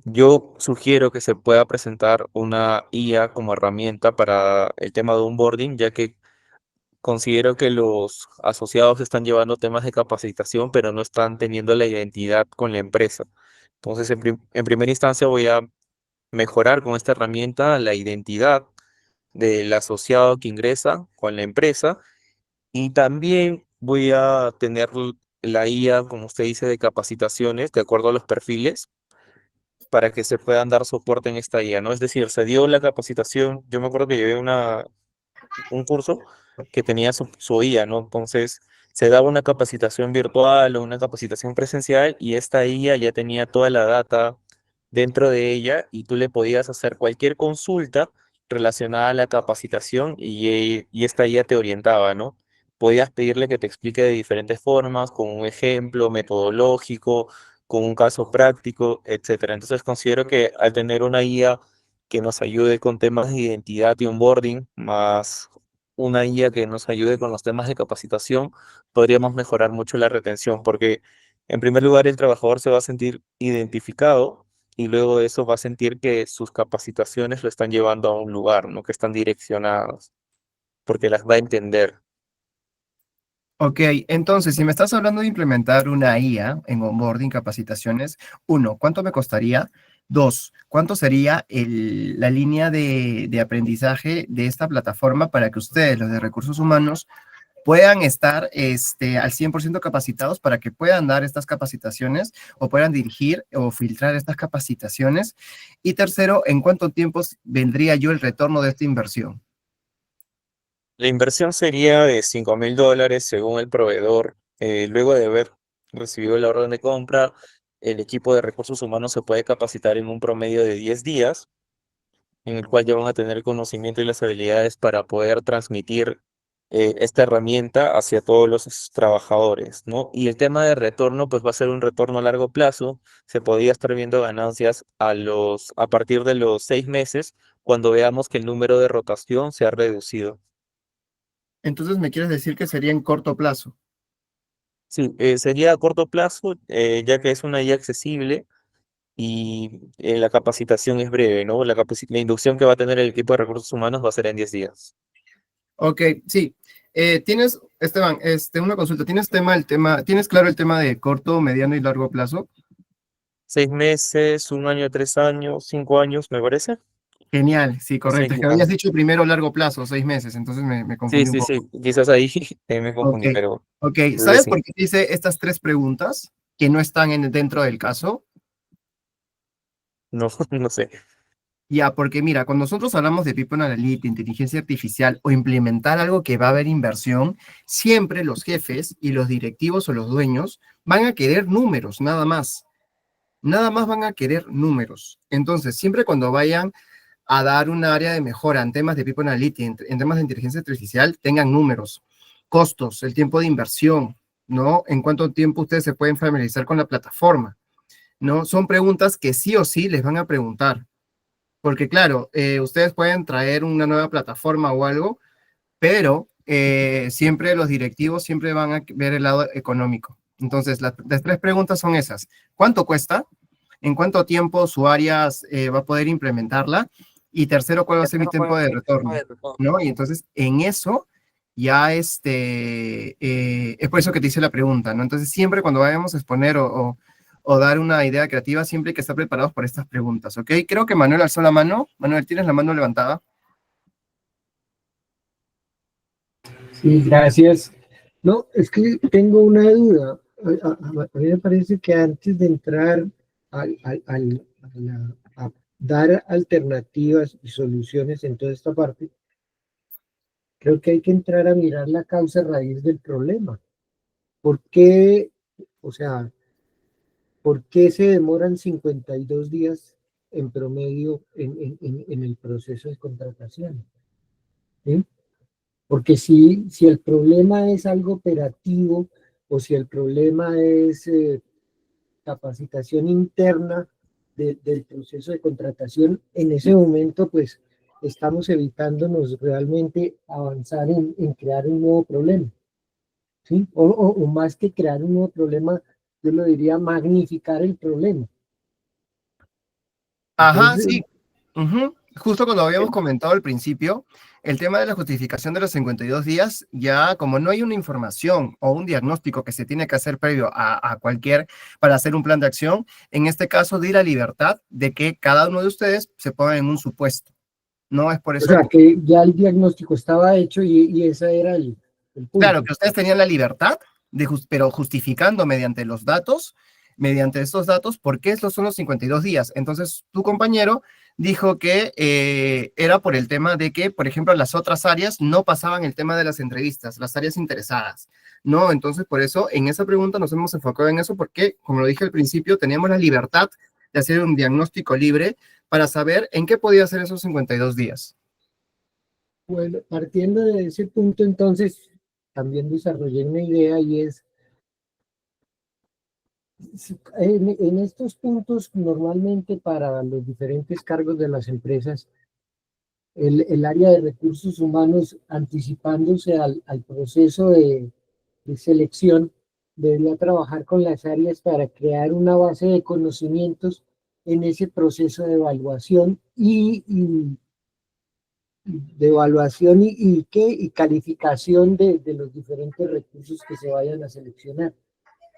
[SPEAKER 4] Yo sugiero que se pueda presentar una IA como herramienta para el tema de onboarding, ya que considero que los asociados están llevando temas de capacitación, pero no están teniendo la identidad con la empresa. Entonces, en primera instancia voy a mejorar con esta herramienta la identidad del asociado que ingresa con la empresa y también voy a tener la IA, como usted dice, de capacitaciones de acuerdo a los perfiles para que se puedan dar soporte en esta IA, ¿no? Es decir, se dio la capacitación, yo me acuerdo que llevé un curso que tenía su IA, ¿no? Entonces, se daba una capacitación virtual o una capacitación presencial y esta IA ya tenía toda la data dentro de ella y tú le podías hacer cualquier consulta relacionada a la capacitación y esta IA te orientaba, ¿no? Podías pedirle que te explique de diferentes formas, con un ejemplo metodológico, con un caso práctico, etcétera. Entonces considero que al tener una IA que nos ayude con temas de identidad y onboarding, más una IA que nos ayude con los temas de capacitación, podríamos mejorar mucho la retención, porque en primer lugar el trabajador se va a sentir identificado y luego de eso va a sentir que sus capacitaciones lo están llevando a un lugar, ¿no? Que están direccionadas, porque las va a entender.
[SPEAKER 1] Ok, entonces, si me estás hablando de implementar una IA en onboarding, capacitaciones, uno, ¿cuánto me costaría? Dos, ¿cuánto sería la línea de aprendizaje de esta plataforma para que ustedes, los de recursos humanos, puedan estar al 100% capacitados para que puedan dar estas capacitaciones o puedan dirigir o filtrar estas capacitaciones. Y tercero, ¿en cuánto tiempo vendría yo el retorno de esta inversión?
[SPEAKER 4] La inversión sería de $5.000 según el proveedor. Luego de haber recibido la orden de compra, el equipo de recursos humanos se puede capacitar en un promedio de 10 días, en el cual ya van a tener el conocimiento y las habilidades para poder transmitir esta herramienta hacia todos los trabajadores, ¿no? Y el tema de retorno, pues va a ser un retorno a largo plazo. Se podría estar viendo ganancias a partir de los 6 meses, cuando veamos que el número de rotación se ha reducido.
[SPEAKER 1] Entonces, ¿me quieres decir que sería en corto plazo?
[SPEAKER 4] Sí, sería a corto plazo, ya que es una IA accesible y la capacitación es breve, ¿no? La inducción que va a tener el equipo de recursos humanos va a ser en 10 días.
[SPEAKER 1] Ok, sí. Tienes, Esteban, una consulta. ¿Tienes claro el tema de corto, mediano y largo plazo?
[SPEAKER 4] 6 meses, 1 año, 3 años, 5 años, me parece.
[SPEAKER 1] Genial, sí,
[SPEAKER 4] No sé,
[SPEAKER 1] correcto. Es que habías dicho primero largo plazo, 6 meses, entonces me
[SPEAKER 4] sí,
[SPEAKER 1] confundí un
[SPEAKER 4] sí,
[SPEAKER 1] poco.
[SPEAKER 4] sí, quizás ahí me
[SPEAKER 1] Ok,
[SPEAKER 4] confundí, pero
[SPEAKER 1] ok.
[SPEAKER 4] creo que
[SPEAKER 1] ¿Sabes
[SPEAKER 4] sí.
[SPEAKER 1] por qué te hice estas tres preguntas que no están dentro del caso?
[SPEAKER 4] No, no sé.
[SPEAKER 1] Ya, porque mira, cuando nosotros hablamos de People Analytics, inteligencia artificial o implementar algo que va a haber inversión, siempre los jefes y los directivos o los dueños van a querer números, nada más. Nada más van a querer números. Entonces, siempre cuando vayan a dar un área de mejora en temas de People Analytics, en temas de inteligencia artificial, tengan números, costos, el tiempo de inversión, ¿no? En cuánto tiempo ustedes se pueden familiarizar con la plataforma, ¿no? Son preguntas que sí o sí les van a preguntar. Porque claro, ustedes pueden traer una nueva plataforma o algo, pero siempre los directivos siempre van a ver el lado económico. Entonces, las tres preguntas son esas. ¿Cuánto cuesta? ¿En cuánto tiempo su área va a poder implementarla? Y tercero, ¿cuál va a ser mi tiempo de retorno? ¿No? Y entonces, en eso, ya es por eso que te hice la pregunta, ¿no? Entonces, siempre cuando vayamos a exponer o dar una idea creativa, siempre hay que estar preparados por estas preguntas, ¿ok? Creo que Manuel alzó la mano. Manuel, ¿tienes la mano levantada?
[SPEAKER 5] Sí, gracias. No, es que tengo una duda. A mí me parece que antes de entrar a dar alternativas y soluciones en toda esta parte, creo que hay que entrar a mirar la causa raíz del problema. ¿Por qué, o sea, por qué se demoran 52 días en promedio en el proceso de contratación? ¿Sí? Porque si el problema es algo operativo o si el problema es capacitación interna del proceso de contratación, en ese momento pues estamos evitándonos realmente avanzar en crear un nuevo problema, ¿sí? O más que crear un nuevo problema, yo lo diría magnificar el problema.
[SPEAKER 1] Ajá,
[SPEAKER 5] Entonces,
[SPEAKER 1] sí. Ujú. Justo cuando habíamos comentado al principio, el tema de la justificación de los 52 días, ya como no hay una información o un diagnóstico que se tiene que hacer previo para hacer un plan de acción, en este caso di la libertad de que cada uno de ustedes se ponga en un supuesto. No es por
[SPEAKER 5] o
[SPEAKER 1] eso
[SPEAKER 5] sea,
[SPEAKER 1] que,
[SPEAKER 5] que ya el diagnóstico estaba hecho y ese era el
[SPEAKER 1] claro,
[SPEAKER 5] punto.
[SPEAKER 1] que ustedes tenían la libertad, pero justificando mediante estos datos, por qué estos son los 52 días. Entonces, tu compañero dijo que era por el tema de que, por ejemplo, las otras áreas no pasaban el tema de las entrevistas, las áreas interesadas, ¿no? Entonces, por eso, en esa pregunta nos hemos enfocado en eso, porque, como lo dije al principio, teníamos la libertad de hacer un diagnóstico libre para saber en qué podía ser esos 52 días.
[SPEAKER 5] Bueno, partiendo de ese punto, entonces, también desarrollé una idea y es, en estos puntos, normalmente para los diferentes cargos de las empresas, el área de recursos humanos, anticipándose al proceso de selección, debería trabajar con las áreas para crear una base de conocimientos en ese proceso de evaluación y calificación de los diferentes recursos que se vayan a seleccionar,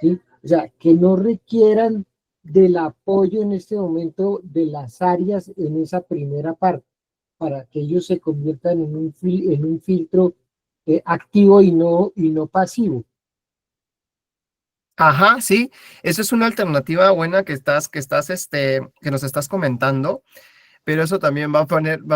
[SPEAKER 5] ¿sí? O sea, que no requieran del apoyo en este momento de las áreas en esa primera parte, para que ellos se conviertan en un filtro activo y no pasivo.
[SPEAKER 1] Ajá, sí, esa es una alternativa buena que nos estás comentando, pero eso también va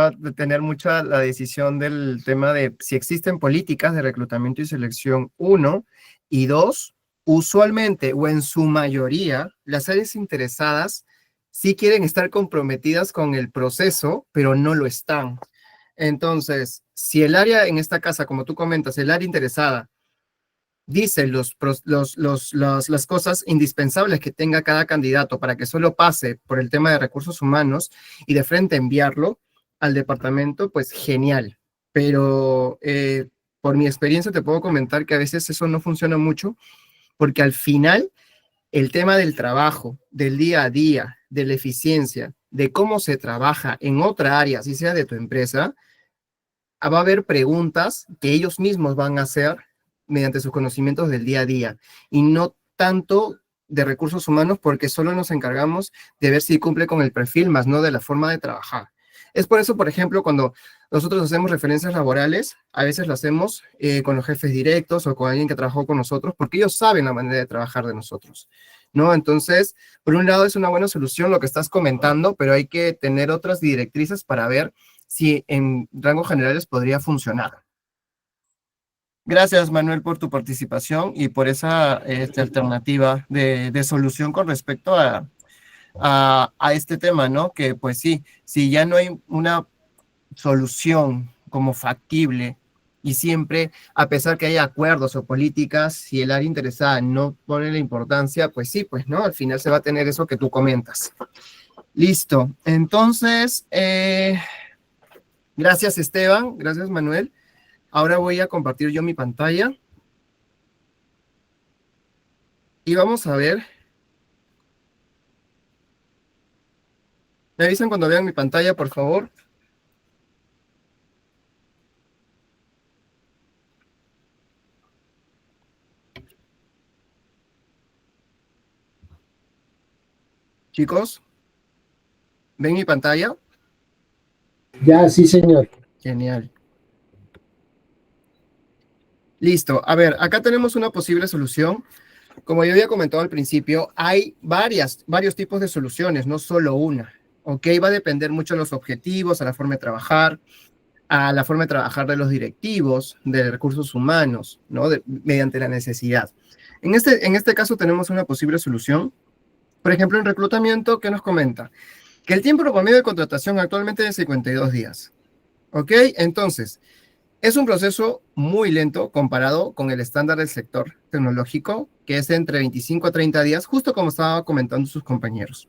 [SPEAKER 1] a detener mucha la decisión del tema de si existen políticas de reclutamiento y selección, uno, y dos, usualmente o en su mayoría, las áreas interesadas sí quieren estar comprometidas con el proceso, pero no lo están. Entonces, si el área en esta casa, como tú comentas, el área interesada, dice las cosas indispensables que tenga cada candidato para que solo pase por el tema de recursos humanos y de frente enviarlo al departamento, pues genial. Pero por mi experiencia te puedo comentar que a veces eso no funciona mucho porque al final el tema del trabajo, del día a día, de la eficiencia, de cómo se trabaja en otra área, así sea de tu empresa, va a haber preguntas que ellos mismos van a hacer mediante sus conocimientos del día a día y no tanto de recursos humanos porque solo nos encargamos de ver si cumple con el perfil, más no de la forma de trabajar. Es por eso, por ejemplo, cuando nosotros hacemos referencias laborales, a veces lo hacemos con los jefes directos o con alguien que trabajó con nosotros, porque ellos saben la manera de trabajar de nosotros, ¿no? Entonces, por un lado es una buena solución lo que estás comentando, pero hay que tener otras directrices para ver si en rangos generales podría funcionar. Gracias, Manuel, por tu participación y por esa alternativa de solución con respecto a este tema, ¿no? Que pues sí, si ya no hay una solución como factible y siempre, a pesar que haya acuerdos o políticas, si el área interesada no pone la importancia, pues sí, pues no, al final se va a tener eso que tú comentas. Listo, entonces, gracias Esteban, gracias Manuel. Ahora voy a compartir yo mi pantalla. Y vamos a ver. Me avisan cuando vean mi pantalla, por favor. Chicos, ¿ven mi pantalla?
[SPEAKER 5] Ya, sí, señor.
[SPEAKER 1] Genial. Listo. A ver, acá tenemos una posible solución. Como yo había comentado al principio, hay varios tipos de soluciones, no solo una. ¿Ok? Va a depender mucho de los objetivos, a la forma de trabajar, a la forma de trabajar de los directivos, de recursos humanos, ¿no? Mediante la necesidad. En este caso tenemos una posible solución. Por ejemplo, en reclutamiento, ¿qué nos comenta? Que el tiempo promedio de contratación actualmente es de 52 días. ¿Ok? Entonces, es un proceso muy lento comparado con el estándar del sector tecnológico, que es entre 25 a 30 días, justo como estaba comentando sus compañeros.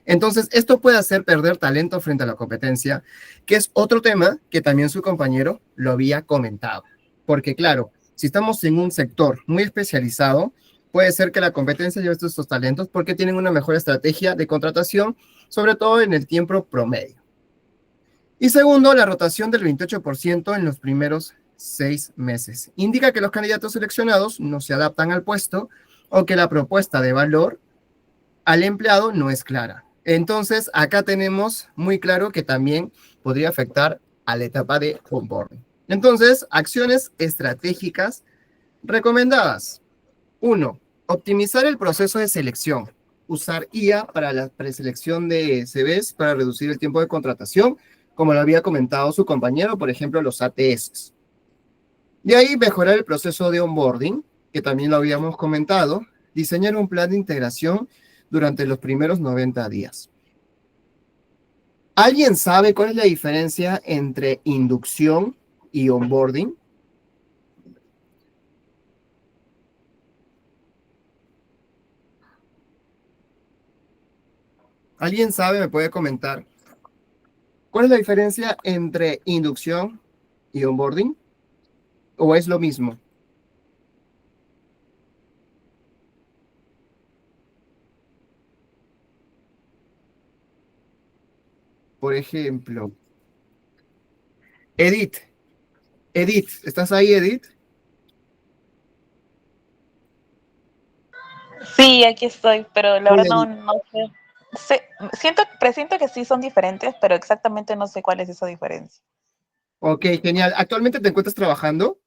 [SPEAKER 1] Entonces, esto puede hacer perder talento frente a la competencia, que es otro tema que también su compañero lo había comentado. Porque claro, si estamos en un sector muy especializado, puede ser que la competencia lleve estos talentos porque tienen una mejor estrategia de contratación, sobre todo en el tiempo promedio. Y segundo, la rotación del 28% en los primeros 6 meses. Indica que los candidatos seleccionados no se adaptan al puesto o que la propuesta de valor al empleado no es clara. Entonces, acá tenemos muy claro que también podría afectar a la etapa de onboarding. Entonces, acciones estratégicas recomendadas. 1. Optimizar el proceso de selección. Usar IA para la preselección de CVs para reducir el tiempo de contratación, como lo había comentado su compañero, por ejemplo, los ATS. De ahí, mejorar el proceso de onboarding, que también lo habíamos comentado. Diseñar un plan de integración durante los primeros 90 días. ¿Alguien sabe cuál es la diferencia entre inducción y onboarding? ¿Alguien sabe? ¿Me puede comentar? ¿Cuál es la diferencia entre inducción y onboarding? ¿O es lo mismo? Por ejemplo, Edith. Edith, ¿estás ahí, Edith?
[SPEAKER 6] Sí, aquí estoy, pero la
[SPEAKER 1] Hola,
[SPEAKER 6] verdad
[SPEAKER 1] Edith.
[SPEAKER 6] no sé. Presiento que sí son diferentes, pero exactamente no sé cuál es esa diferencia.
[SPEAKER 1] Ok, genial. ¿Actualmente te encuentras trabajando?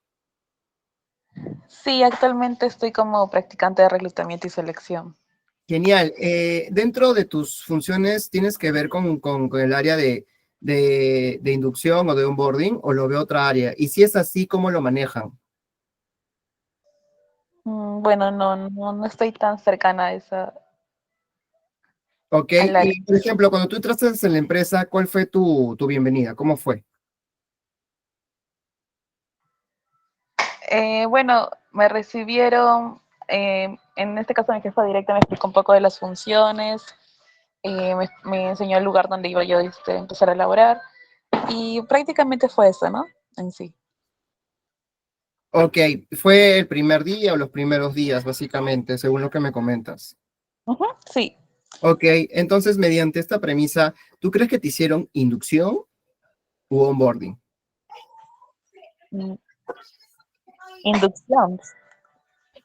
[SPEAKER 6] Sí, actualmente estoy como practicante de reclutamiento y selección.
[SPEAKER 1] Genial. Dentro de tus funciones, ¿tienes que ver con el área de inducción o de onboarding o lo veo otra área? Y si es así, ¿cómo lo manejan?
[SPEAKER 6] Bueno, no estoy tan cercana a esa,
[SPEAKER 1] Ok,
[SPEAKER 6] al área.
[SPEAKER 1] y por ejemplo, cuando tú entraste en la empresa, ¿cuál fue tu bienvenida? ¿Cómo fue?
[SPEAKER 6] Bueno, me recibieron, en este caso mi jefa directa me explicó un poco de las funciones, me enseñó el lugar donde iba yo empezar a laborar y prácticamente fue eso, ¿no? En sí.
[SPEAKER 1] Ok, fue el primer día o los primeros días, básicamente, según lo que me comentas.
[SPEAKER 6] Ujú, sí.
[SPEAKER 1] Ok, entonces, mediante esta premisa, ¿tú crees que te hicieron inducción u onboarding?
[SPEAKER 6] Mm, Inducción.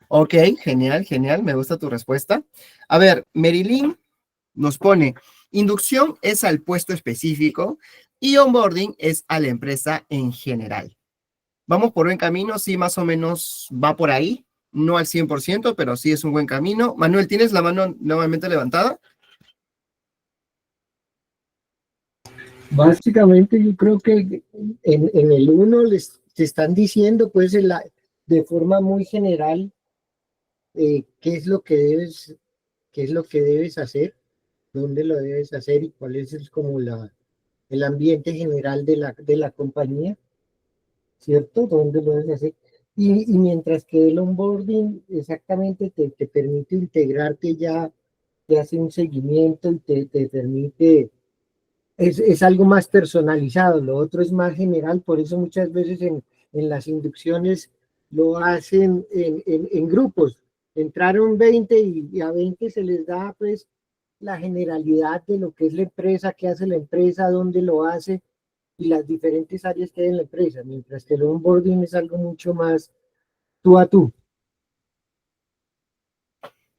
[SPEAKER 1] Ok, genial, genial, me gusta tu respuesta. A ver, Merilyn nos pone, inducción es al puesto específico y onboarding es a la empresa en general. Vamos por buen camino, sí, más o menos va por ahí, no al 100%, pero sí es un buen camino. Manuel, ¿tienes la mano nuevamente levantada?
[SPEAKER 5] Básicamente yo creo que en el uno les te están diciendo pues de forma muy general qué es lo que qué es lo que debes hacer, dónde lo debes hacer y cuál es como el ambiente general de la compañía, ¿cierto? ¿Dónde lo debes hacer? Y mientras que el onboarding exactamente te permite integrarte ya, te hace un seguimiento y te permite es algo más personalizado, lo otro es más general, por eso muchas veces en las inducciones lo hacen en grupos. Entraron 20 y a 20 se les da pues la generalidad de lo que es la empresa, qué hace la empresa, dónde lo hace y las diferentes áreas que hay en la empresa, mientras que el onboarding es algo mucho más tú a tú.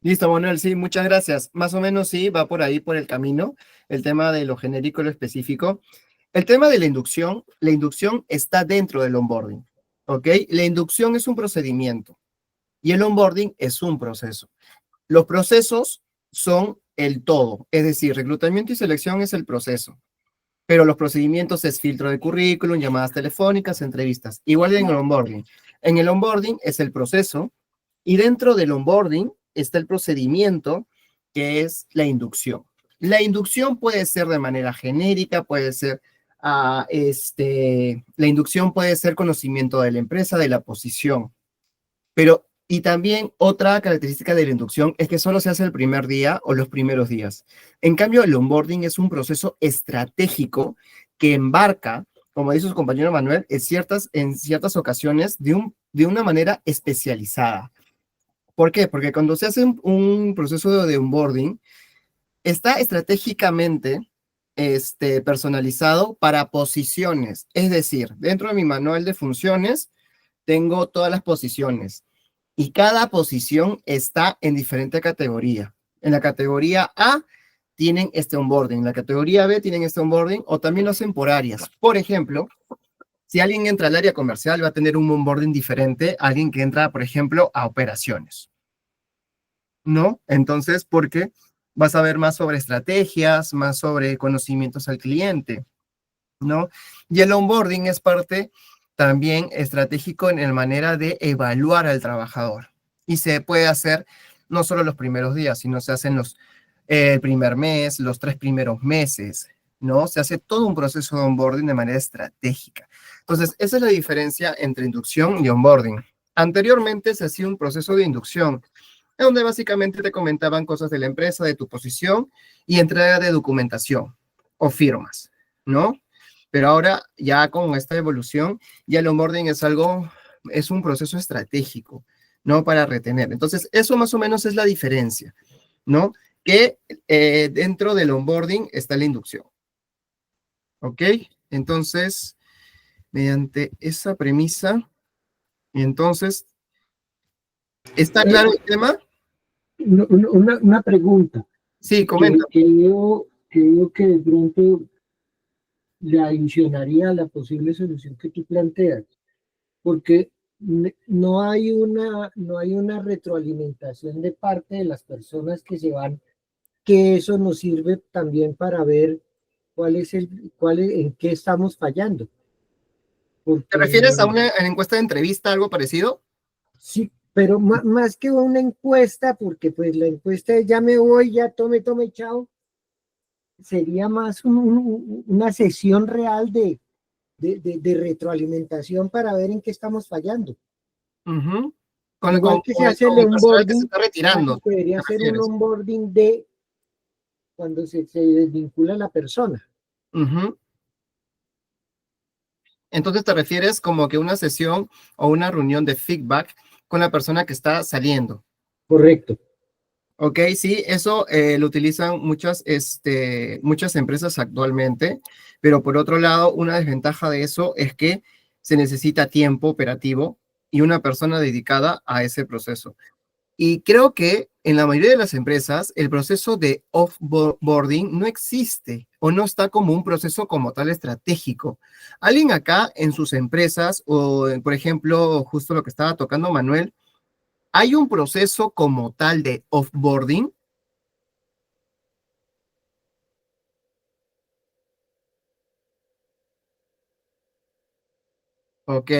[SPEAKER 1] Listo, Manuel, sí, muchas gracias. Más o menos sí, va por ahí, por el camino, el tema de lo genérico y lo específico. El tema de la inducción está dentro del onboarding, ¿ok? La inducción es un procedimiento y el onboarding es un proceso. Los procesos son el todo, es decir, reclutamiento y selección es el proceso, pero los procedimientos es filtro de currículum, llamadas telefónicas, entrevistas. Igual en el onboarding. En el onboarding es el proceso y dentro del onboarding está el procedimiento que es la inducción. La inducción puede ser de manera genérica, puede ser, la inducción puede ser conocimiento de la empresa, de la posición, pero y también otra característica de la inducción es que solo se hace el primer día o los primeros días. En cambio, el onboarding es un proceso estratégico que embarca, como dice su compañero Manuel, en ciertas ocasiones de una manera especializada. ¿Por qué? Porque cuando se hace un proceso de onboarding, está estratégicamente personalizado para posiciones. Es decir, dentro de mi manual de funciones, tengo todas las posiciones y cada posición está en diferente categoría. En la categoría A tienen este onboarding, en la categoría B tienen este onboarding o también lo hacen por áreas. Por ejemplo, si alguien entra al área comercial va a tener un onboarding diferente a alguien que entra, por ejemplo, a operaciones. ¿No? Entonces, porque vas a ver más sobre estrategias, más sobre conocimientos al cliente, ¿no? Y el onboarding es parte también estratégico en la manera de evaluar al trabajador. Y se puede hacer no solo los primeros días, sino se hacen el primer mes, los 3 primeros meses, ¿no? Se hace todo un proceso de onboarding de manera estratégica. Entonces, esa es la diferencia entre inducción y onboarding. Anteriormente se hacía un proceso de inducción, en donde básicamente te comentaban cosas de la empresa, de tu posición y entrega de documentación o firmas, ¿no? Pero ahora ya con esta evolución, ya el onboarding es un proceso estratégico, ¿no? Para retener. Entonces, eso más o menos es la diferencia, ¿no? Que dentro del onboarding está la inducción, ¿ok? Entonces, mediante esa premisa, entonces, ¿está claro el tema?
[SPEAKER 5] Una pregunta
[SPEAKER 1] Sí, comenta.
[SPEAKER 5] que veo que de pronto le adicionaría a la posible solución que tú planteas, porque no hay una retroalimentación de parte de las personas que se van, que eso nos sirve también para ver en qué estamos fallando.
[SPEAKER 1] ¿Te refieres a
[SPEAKER 5] Porque
[SPEAKER 1] una encuesta de entrevista, algo parecido?
[SPEAKER 5] sí, pero más que una encuesta, porque pues la encuesta de ya me voy, ya tome, chao, sería más una sesión real de retroalimentación para ver en qué estamos fallando.
[SPEAKER 1] Ujú.
[SPEAKER 5] Igual que se hace el
[SPEAKER 1] Con el personal que se
[SPEAKER 5] onboarding,
[SPEAKER 1] está retirando,
[SPEAKER 5] debería
[SPEAKER 1] ¿te
[SPEAKER 5] ser un
[SPEAKER 1] refieres?
[SPEAKER 5] onboarding de cuando se desvincula la persona.
[SPEAKER 1] Ujú. Entonces te refieres como que una sesión o una reunión de feedback con la persona que está saliendo.
[SPEAKER 5] Correcto.
[SPEAKER 1] Ok, sí, eso lo utilizan muchas empresas actualmente, pero por otro lado, una desventaja de eso es que se necesita tiempo operativo y una persona dedicada a ese proceso. Y creo que en la mayoría de las empresas el proceso de offboarding no existe o no está como un proceso como tal estratégico. ¿Alguien acá en sus empresas o, por ejemplo, justo lo que estaba tocando Manuel, hay un proceso como tal de offboarding? Ok,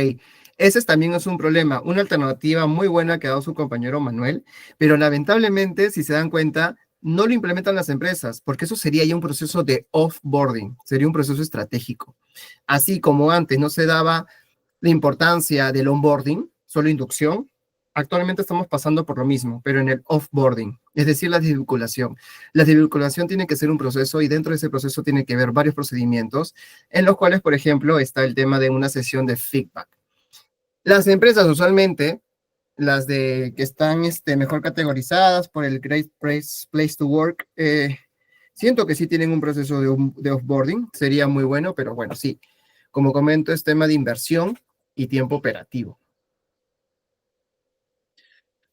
[SPEAKER 1] también es un problema, una alternativa muy buena que ha dado su compañero Manuel, pero lamentablemente, si se dan cuenta, no lo implementan las empresas, porque eso sería ya un proceso de offboarding, sería un proceso estratégico. Así como antes no se daba la importancia del onboarding, solo inducción, actualmente estamos pasando por lo mismo, pero en el offboarding, es decir, la desvinculación. La desvinculación tiene que ser un proceso y dentro de ese proceso tiene que haber varios procedimientos, en los cuales, por ejemplo, está el tema de una sesión de feedback. Las empresas usualmente, las de que están mejor categorizadas por el Great Place to Work, siento que sí tienen un proceso de offboarding, sería muy bueno, pero bueno, sí, como comento, es tema de inversión y tiempo operativo.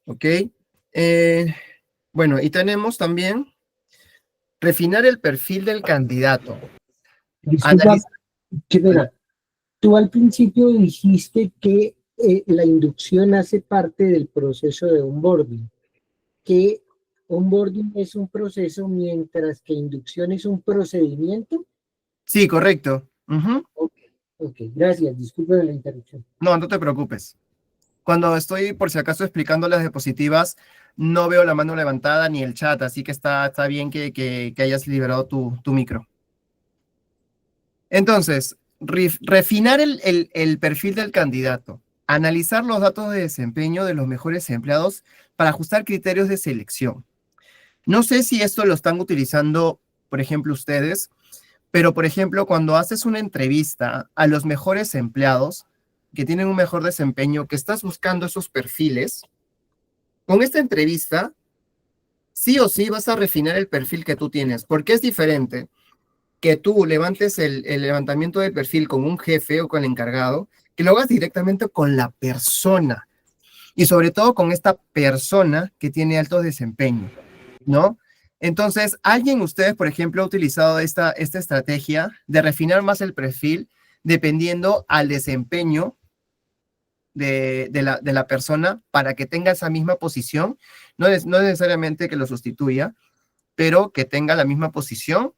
[SPEAKER 1] ¿Ok? Bueno, y tenemos también refinar el perfil del candidato.
[SPEAKER 5] Disculpa,
[SPEAKER 1] Analizar.
[SPEAKER 5] Chimera, tú al principio dijiste que la inducción hace parte del proceso de onboarding, que onboarding es un proceso mientras que inducción es un procedimiento.
[SPEAKER 1] Sí, correcto. Ujú.
[SPEAKER 5] Ok, gracias, disculpe la interrupción.
[SPEAKER 1] No, no te preocupes. Cuando estoy, por si acaso, explicando las diapositivas, no veo la mano levantada ni el chat, así que está bien que hayas liberado tu micro. Entonces, refinar el perfil del candidato, analizar los datos de desempeño de los mejores empleados para ajustar criterios de selección. No sé si esto lo están utilizando, por ejemplo, ustedes, pero, por ejemplo, cuando haces una entrevista a los mejores empleados que tienen un mejor desempeño, que estás buscando esos perfiles, con esta entrevista, sí o sí vas a refinar el perfil que tú tienes, porque es diferente que tú levantes el levantamiento del perfil con un jefe o con el encargado, que lo hagas directamente con la persona y sobre todo con esta persona que tiene alto desempeño, ¿no? Entonces, ¿alguien ustedes, por ejemplo, ha utilizado esta estrategia de refinar más el perfil dependiendo al desempeño de la persona para que tenga esa misma posición? No necesariamente que lo sustituya, pero que tenga la misma posición,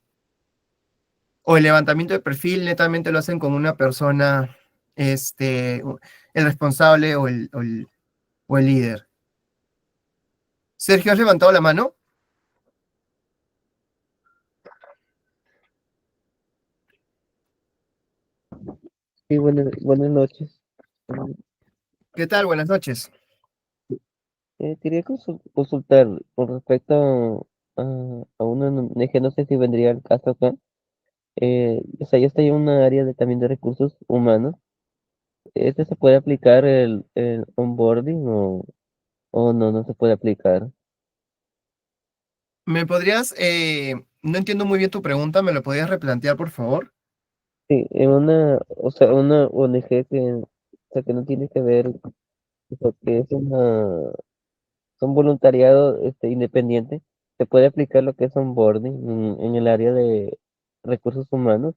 [SPEAKER 1] o el levantamiento de perfil netamente lo hacen con una persona, el responsable o el líder. Sergio, ¿has levantado la mano?
[SPEAKER 7] Sí, buenas noches. Mm,
[SPEAKER 1] ¿Qué tal? Buenas noches.
[SPEAKER 7] Quería consultar con respecto a uno, es que no sé si vendría el caso acá. O sea, yo estoy en una área también de recursos humanos. ¿Este se puede aplicar el onboarding o no se puede aplicar?
[SPEAKER 1] ¿Me podrías, no entiendo muy bien tu pregunta, ¿me lo podrías replantear, por favor?
[SPEAKER 7] Sí, en o sea, una ONG o sea, que no tiene que ver, porque son voluntariado independiente. ¿Se puede aplicar lo que es onboarding en el área de recursos humanos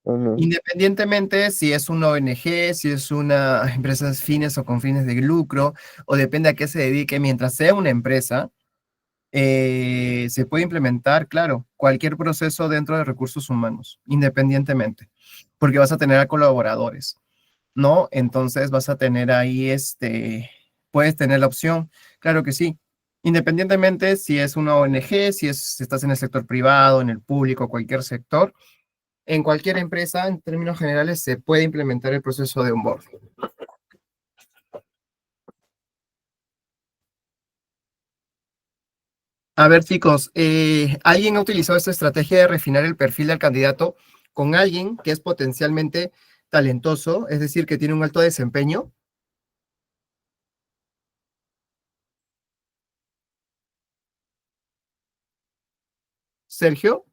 [SPEAKER 7] ¿o no?
[SPEAKER 1] Independientemente si es una ONG, si es una empresa fines o con fines de lucro, o depende a qué se dedique, mientras sea una empresa, se puede implementar, claro, cualquier proceso dentro de recursos humanos, independientemente, porque vas a tener a colaboradores, ¿no? Entonces vas a tener ahí, puedes tener la opción, claro que sí, independientemente si es una ONG, si estás en el sector privado, en el público, cualquier sector, en cualquier empresa, en términos generales, se puede implementar el proceso de onboarding. A ver, chicos, ¿alguien ha utilizado esta estrategia de refinar el perfil del candidato con alguien que es potencialmente talentoso, es decir, que tiene un alto desempeño? Sergio,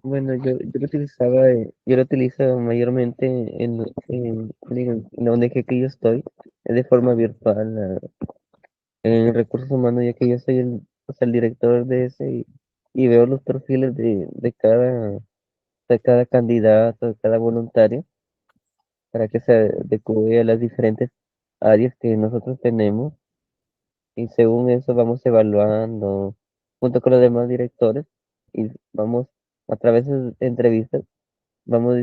[SPEAKER 7] Bueno, yo lo utilizaba, yo lo utilizo mayormente digo, en la ONG que yo estoy, de forma virtual, en recursos humanos, ya que yo soy o sea, el director de ese y veo los perfiles de cada candidato, de cada voluntario, para que se adecue a las diferentes áreas que nosotros tenemos, y según eso vamos evaluando junto con los demás directores, y vamos a través de entrevistas, vamos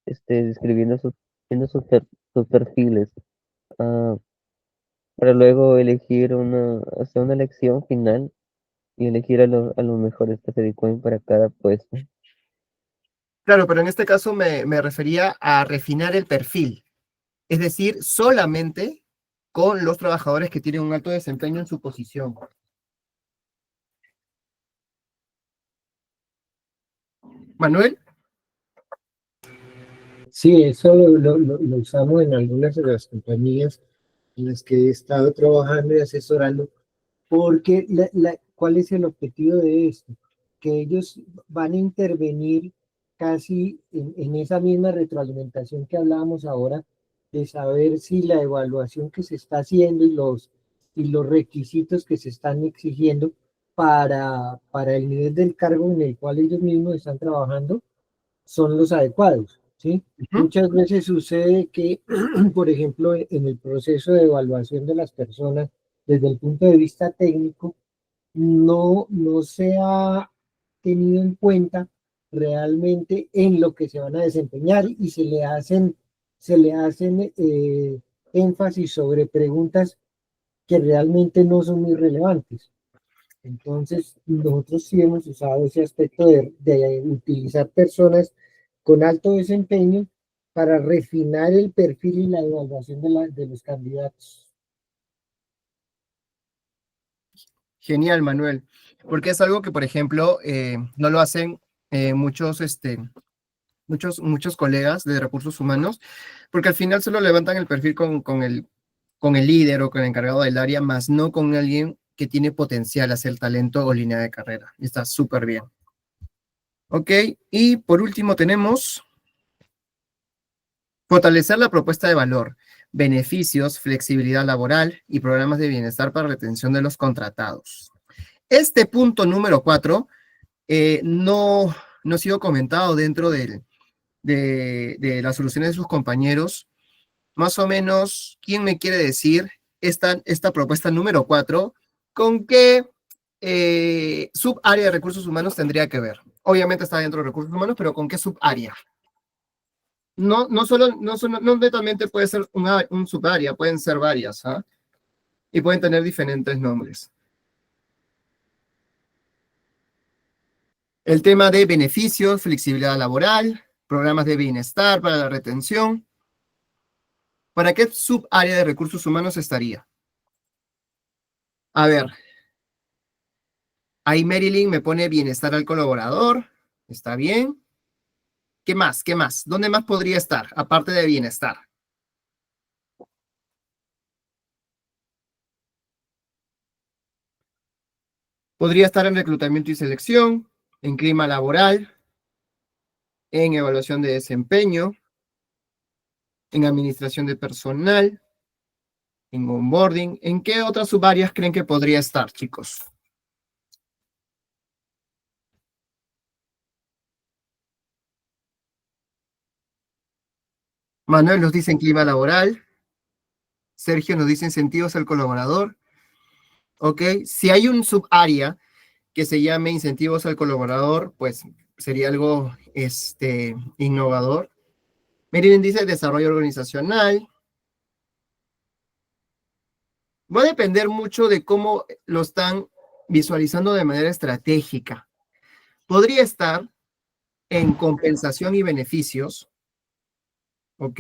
[SPEAKER 7] describiendo sus perfiles, ah, para luego hacer una elección final y elegir a los mejores que se adecúen para cada puesto.
[SPEAKER 1] claro, pero en este caso me refería a refinar el perfil, es decir, solamente con los trabajadores que tienen un alto desempeño en su posición. Manuel,
[SPEAKER 5] Sí, eso lo usamos en algunas de las compañías en las que he estado trabajando y asesorando, porque ¿cuál es el objetivo de esto? Que ellos van a intervenir casi en esa misma retroalimentación que hablábamos ahora, de saber si la evaluación que se está haciendo y los requisitos que se están exigiendo para el nivel del cargo en el cual ellos mismos están trabajando son los adecuados, ¿sí? Muchas veces sucede que, por ejemplo, en el proceso de evaluación de las personas, desde el punto de vista técnico, no se ha tenido en cuenta realmente en lo que se van a desempeñar y se le hacen énfasis sobre preguntas que realmente no son muy relevantes. Entonces, nosotros sí hemos usado ese aspecto de utilizar personas con alto desempeño para refinar el perfil y la evaluación de los candidatos.
[SPEAKER 1] genial, Manuel, porque es algo que, por ejemplo, no lo hacen muchos, muchos colegas de recursos humanos, porque al final solo levantan el perfil con el líder o con el encargado del área, más no con alguien que tiene potencial a ser talento o línea de carrera. Está súper bien. Ok, y por último tenemos fortalecer la propuesta de valor, beneficios, flexibilidad laboral y programas de bienestar para retención de los contratados. Este punto número 4 no ha sido comentado dentro de las soluciones de sus compañeros. Más o menos, ¿quién me quiere decir esta propuesta número 4 con qué subárea de recursos humanos tendría que ver? Obviamente está dentro de recursos humanos, pero ¿con qué subárea? No netamente puede ser un subárea, pueden ser varias, ¿ah? Y pueden tener diferentes nombres. El tema de beneficios, flexibilidad laboral, programas de bienestar para la retención. ¿Para qué subárea de recursos humanos estaría? A ver, ahí Marilyn me pone bienestar al colaborador. Está bien. ¿Qué más? ¿Qué más? ¿Dónde más podría estar, aparte de bienestar? Podría estar en reclutamiento y selección, en clima laboral, en evaluación de desempeño, en administración de personal, en onboarding. ¿En qué otras subáreas creen que podría estar, chicos? Manuel nos dice en clima laboral. Sergio nos dice incentivos al colaborador. ¿Ok? Si hay un subárea que se llame incentivos al colaborador, pues sería algo innovador. Miren, dice desarrollo organizacional. Va a depender mucho de cómo lo están visualizando de manera estratégica. Podría estar en compensación y beneficios, ¿ok?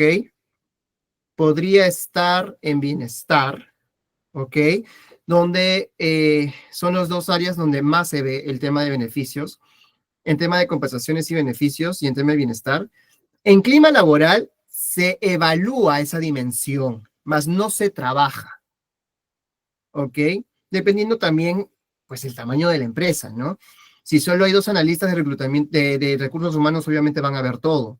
[SPEAKER 1] Podría estar en bienestar, ¿ok? Donde son las dos áreas donde más se ve el tema de beneficios, en tema de compensaciones y beneficios y en tema de bienestar. En clima laboral se evalúa esa dimensión, más no se trabaja, ¿ok? Dependiendo también, pues, el tamaño de la empresa, ¿no? Si solo hay 2 analistas de reclutamiento de recursos humanos, obviamente van a ver todo.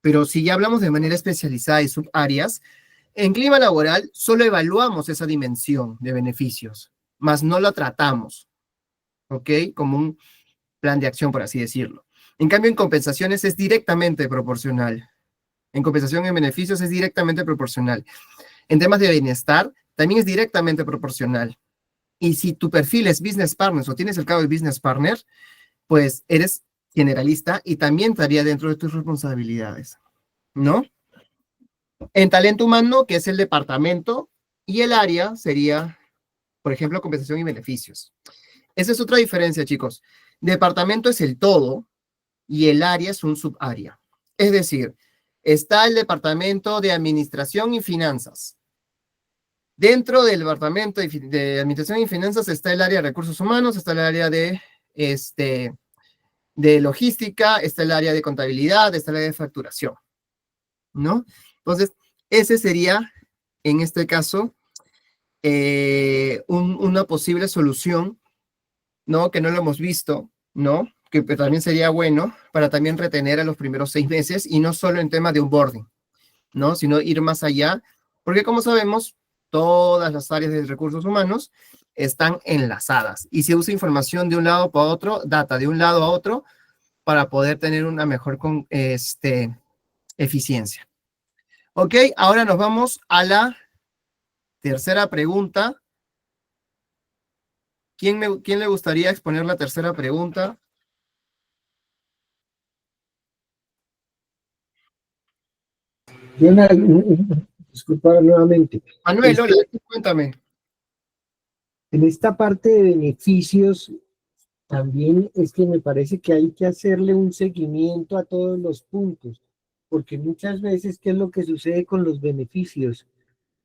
[SPEAKER 1] Pero si ya hablamos de manera especializada y subáreas, en clima laboral solo evaluamos esa dimensión de beneficios, más no la tratamos, ¿ok? Como un plan de acción, por así decirlo. En cambio, en compensaciones es directamente proporcional. En compensación en beneficios es directamente proporcional. En temas de bienestar, también es directamente proporcional. Y si tu perfil es business partner o tienes el cargo de business partner, pues eres generalista y también estaría dentro de tus responsabilidades, ¿no? En talento humano, que es el departamento, y el área sería, por ejemplo, compensación y beneficios. Esa es otra diferencia, chicos. Departamento es el todo y el área es un subárea. Es decir, está el departamento de administración y finanzas. Dentro del departamento de administración y finanzas está el área de recursos humanos, está el área de logística, está el área de contabilidad, está el área de facturación, ¿no? Entonces, ese sería, en este caso, una posible solución, ¿no? Que no lo hemos visto, ¿no? Que también sería bueno para también retener a los primeros 6 meses y no solo en tema de onboarding, ¿no? Sino ir más allá, porque como sabemos, todas las áreas de recursos humanos están enlazadas y se usa información de un lado para otro, data de un lado a otro, para poder tener una mejor eficiencia. Ok, ahora nos vamos a la tercera pregunta. ¿Quién le gustaría exponer la tercera pregunta?
[SPEAKER 5] Disculpa nuevamente.
[SPEAKER 1] Manuel, hola, cuéntame.
[SPEAKER 5] En esta parte de beneficios, también es que me parece que hay que hacerle un seguimiento a todos los puntos, porque muchas veces, ¿qué es lo que sucede con los beneficios?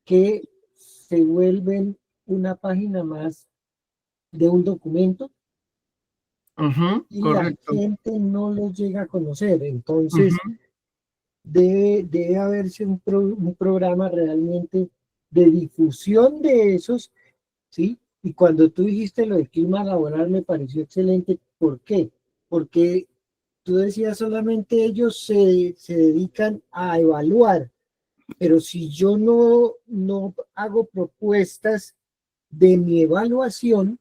[SPEAKER 5] Que se vuelven una página más de un documento y
[SPEAKER 1] correcto.
[SPEAKER 5] la gente no los llega a conocer. Entonces, debe haberse un programa realmente de difusión de esos, ¿sí? Y cuando tú dijiste lo de clima laboral me pareció excelente. ¿Por qué? Porque tú decías solamente ellos se dedican a evaluar, pero si yo no hago propuestas de mi evaluación,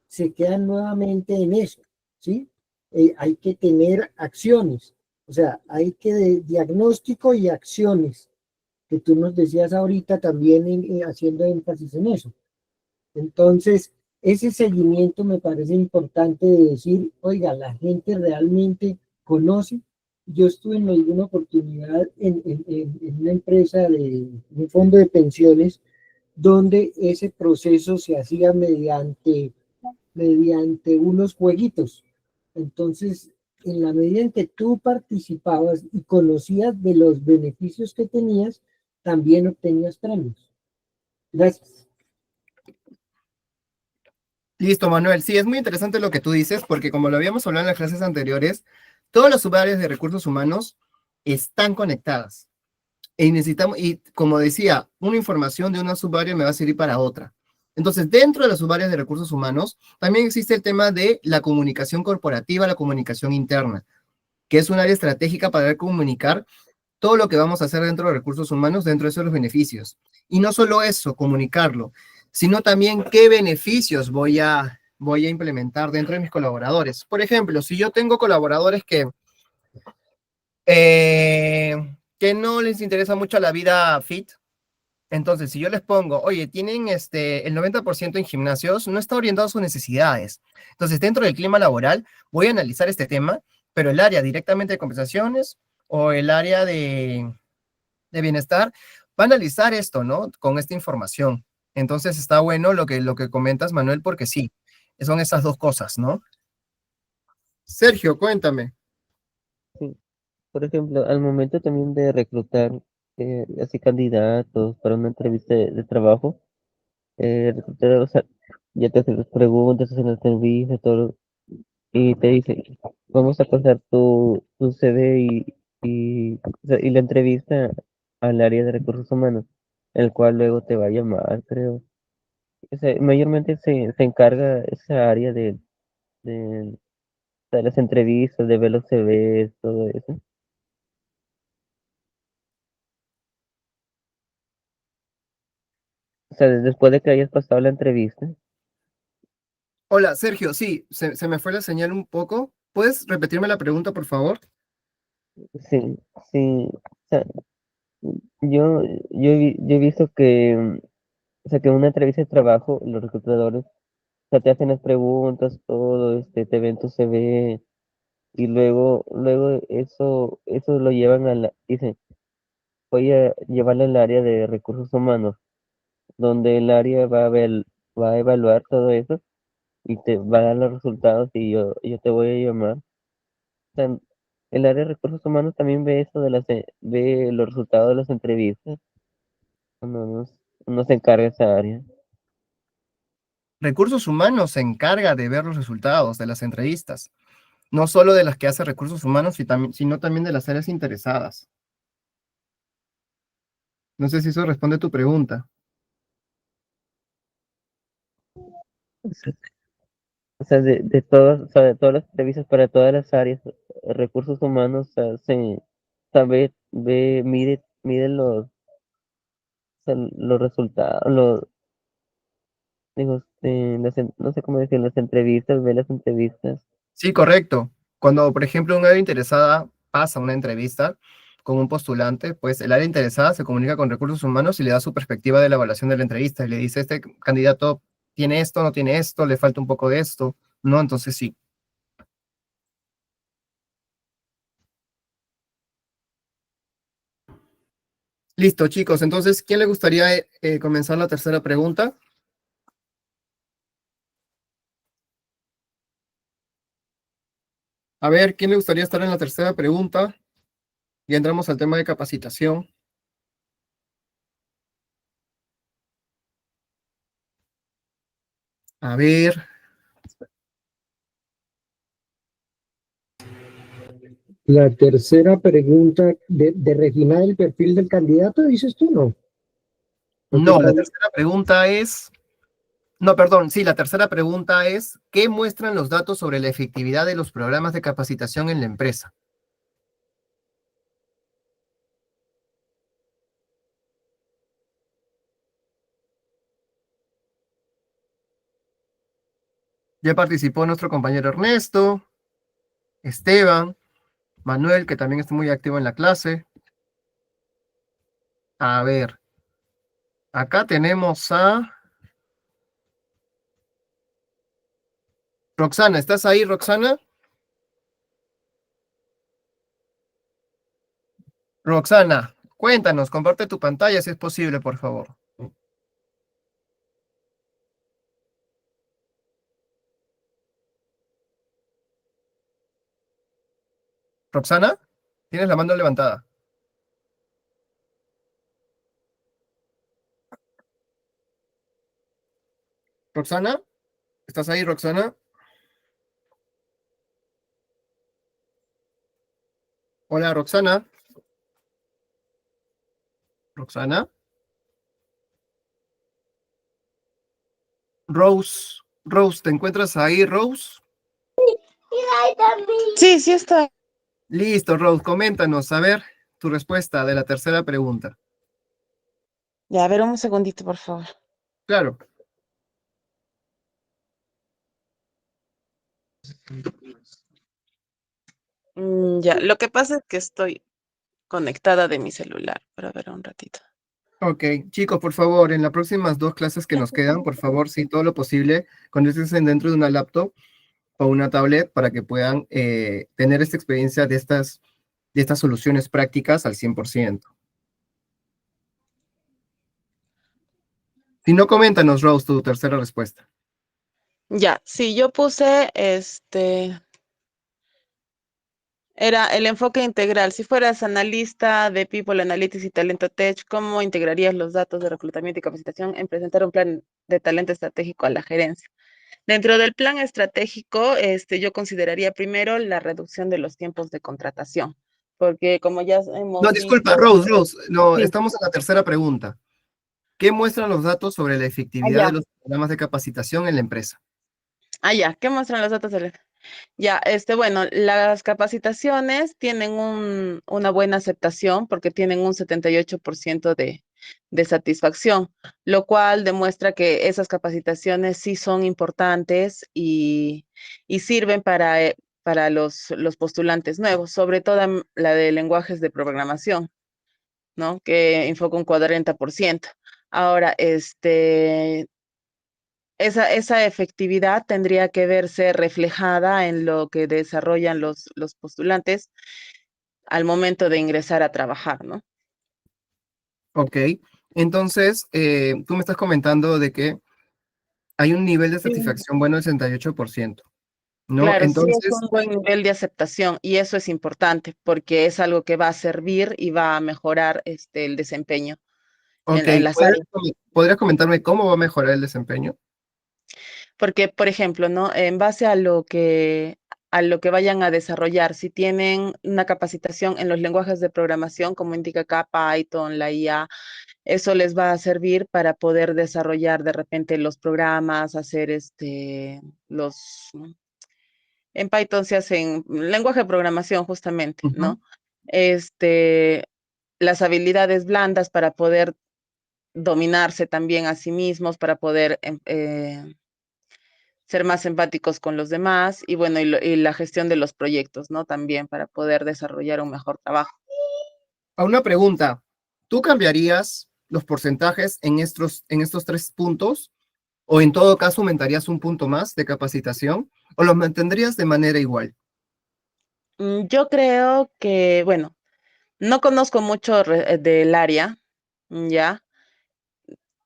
[SPEAKER 5] se quedan nuevamente en eso, ¿sí? Hay que tener acciones, o sea, hay que diagnóstico y acciones, que tú nos decías ahorita también haciendo énfasis en eso. Entonces, ese seguimiento me parece importante de decir, oiga, la gente realmente conoce. Yo estuve en alguna oportunidad en una empresa de un fondo de pensiones donde ese proceso se hacía mediante unos jueguitos. Entonces, en la medida en que tú participabas y conocías de los beneficios que tenías, también obtenías premios. Gracias.
[SPEAKER 1] Listo, Manuel. Sí, es muy interesante lo que tú dices, porque como lo habíamos hablado en las clases anteriores, todas las subáreas de recursos humanos están conectadas. Y necesitamos, y como decía, una información de una subárea me va a servir para otra. Entonces, dentro de las subáreas de recursos humanos, también existe el tema de la comunicación corporativa, la comunicación interna, que es un área estratégica para comunicar todo lo que vamos a hacer dentro de recursos humanos, dentro de esos los beneficios. Y no solo eso, comunicarlo, sino también qué beneficios voy a implementar dentro de mis colaboradores. Por ejemplo, si yo tengo colaboradores que que no les interesa mucho la vida fit. Entonces, si yo les pongo, oye, tienen el 90% en gimnasios, no está orientado a sus necesidades. Entonces, dentro del clima laboral, voy a analizar este tema, pero el área directamente de compensaciones o el área de bienestar va a analizar esto, ¿no? Con esta información. Entonces, está bueno lo que comentas, Manuel, porque sí, son esas dos cosas, ¿no? Sergio, cuéntame.
[SPEAKER 7] Sí. Por ejemplo, al momento también de reclutar así candidatos para una entrevista de trabajo, el reclutador, o sea, ya te hace las preguntas, hacen la entrevista, todo, y te dice, vamos a pasar tu CV o sea, y la entrevista al área de recursos humanos, el cual luego te va a llamar, creo. O sea, mayormente se encarga esa área de las entrevistas, de ver los CVs, todo eso. O sea, después de que hayas pasado la entrevista,
[SPEAKER 1] Hola, Sergio, sí, se me fue la señal un poco. ¿Puedes repetirme la pregunta, por favor?
[SPEAKER 7] sí, sí, o sea, yo he visto que, o sea, que en una entrevista de trabajo, los reclutadores, o sea, te hacen las preguntas, todo, te ven tu CV, y luego eso lo llevan dicen, voy a llevarlo al área de recursos humanos, donde el área va a evaluar todo eso y te va a dar los resultados y yo te voy a llamar. O sea, el área de recursos humanos también ve eso ve los resultados de las entrevistas, no se encarga de esa área.
[SPEAKER 1] Recursos Humanos se encarga de ver los resultados de las entrevistas, no solo de las que hace Recursos Humanos, sino también de las áreas interesadas. No sé si eso responde a tu pregunta.
[SPEAKER 7] O sea, o sea, de todas las entrevistas para todas las áreas, recursos humanos, o sea, mide o sea, los resultados, digo, no sé cómo decir, las entrevistas, ve las entrevistas.
[SPEAKER 1] Sí, correcto. Cuando, por ejemplo, un área interesada pasa una entrevista con un postulante, pues el área interesada se comunica con Recursos Humanos y le da su perspectiva de la evaluación de la entrevista y le dice, este candidato tiene esto, no tiene esto, le falta un poco de esto, ¿no? Entonces sí. Listo, chicos. Entonces, ¿quién le gustaría comenzar la tercera pregunta? A ver, ¿quién le gustaría estar en la tercera pregunta? Ya entramos al tema de capacitación. A ver,
[SPEAKER 5] La tercera pregunta de refinar el perfil del candidato, dices tú, ¿no? Porque
[SPEAKER 1] no,
[SPEAKER 5] está
[SPEAKER 1] la tercera pregunta es, no, perdón, sí, la tercera pregunta es, ¿qué muestran los datos sobre la efectividad de los programas de capacitación en la empresa? Ya participó nuestro compañero Ernesto, Esteban, Manuel, que también está muy activo en la clase. A ver, acá tenemos a Roxana. ¿Estás ahí, Roxana? Roxana, cuéntanos, comparte tu pantalla si es posible, por favor. Roxana, tienes la mano levantada. Roxana, ¿estás ahí, Roxana? Hola, Roxana. Roxana. Rose, Rose, ¿te encuentras ahí, Rose?
[SPEAKER 8] Sí, sí está.
[SPEAKER 1] Listo, Rose, coméntanos, a ver, tu respuesta de la tercera pregunta.
[SPEAKER 8] Ya, a ver, un segundito, por favor.
[SPEAKER 1] Claro.
[SPEAKER 8] Ya, lo que pasa es que estoy conectada de mi celular para ver un ratito.
[SPEAKER 1] Ok, chicos, por favor, en las próximas 2 clases que nos quedan, por favor, sí, todo lo posible, conéctense dentro de una laptop o una tablet para que puedan tener esta experiencia de estas soluciones prácticas al 100%. Si no, coméntanos, Rose, tu tercera respuesta.
[SPEAKER 8] Ya, sí, yo puse era el enfoque integral. Si fueras analista de People Analytics y Talento Tech, ¿cómo integrarías los datos de reclutamiento y capacitación en presentar un plan de talento estratégico a la gerencia? Dentro del plan estratégico, yo consideraría primero la reducción de los tiempos de contratación, porque como ya
[SPEAKER 1] No,
[SPEAKER 8] hemos
[SPEAKER 1] disculpa,
[SPEAKER 8] visto,
[SPEAKER 1] Rose, no,
[SPEAKER 8] sí,
[SPEAKER 1] estamos en la tercera pregunta. ¿Qué muestran los datos sobre la efectividad de
[SPEAKER 8] allá,
[SPEAKER 1] los programas de capacitación en la empresa?
[SPEAKER 8] allá, ¿qué muestran los datos del? Ya, bueno, las capacitaciones tienen una buena aceptación porque tienen un 78% de satisfacción, lo cual demuestra que esas capacitaciones sí son importantes y sirven para los postulantes nuevos, sobre todo la de lenguajes de programación, ¿no? Que enfoca un 40%. Ahora, esa efectividad tendría que verse reflejada en lo que desarrollan los postulantes al momento de ingresar a trabajar, ¿no?
[SPEAKER 1] Ok, entonces, tú me estás comentando de que hay un nivel de
[SPEAKER 8] Sí.
[SPEAKER 1] satisfacción bueno del 68%, ¿no?
[SPEAKER 8] Claro, sí es
[SPEAKER 1] Entonces,
[SPEAKER 8] un buen nivel de aceptación y eso es importante porque es algo que va a servir y va a mejorar el desempeño
[SPEAKER 1] ok,
[SPEAKER 8] en las áreas.
[SPEAKER 1] ¿podrías comentarme cómo va a mejorar el desempeño?
[SPEAKER 8] Porque, por ejemplo, ¿no? En base a lo que vayan a desarrollar, si tienen una capacitación en los lenguajes de programación, como indica acá Python, la IA, eso les va a servir para poder desarrollar de repente los programas, hacer en Python se hacen lenguaje de programación justamente,
[SPEAKER 1] Ujú.
[SPEAKER 8] ¿no? Este, las habilidades blandas para poder dominarse también a sí mismos, para poder ser más empáticos con los demás y bueno, y la gestión de los proyectos, ¿no? También para poder desarrollar un mejor trabajo.
[SPEAKER 1] A una pregunta, ¿tú cambiarías los porcentajes en estos 3 puntos? ¿O en todo caso aumentarías un punto más de capacitación? ¿O los mantendrías de manera igual?
[SPEAKER 8] Yo creo que, bueno, no conozco mucho del área, ¿ya?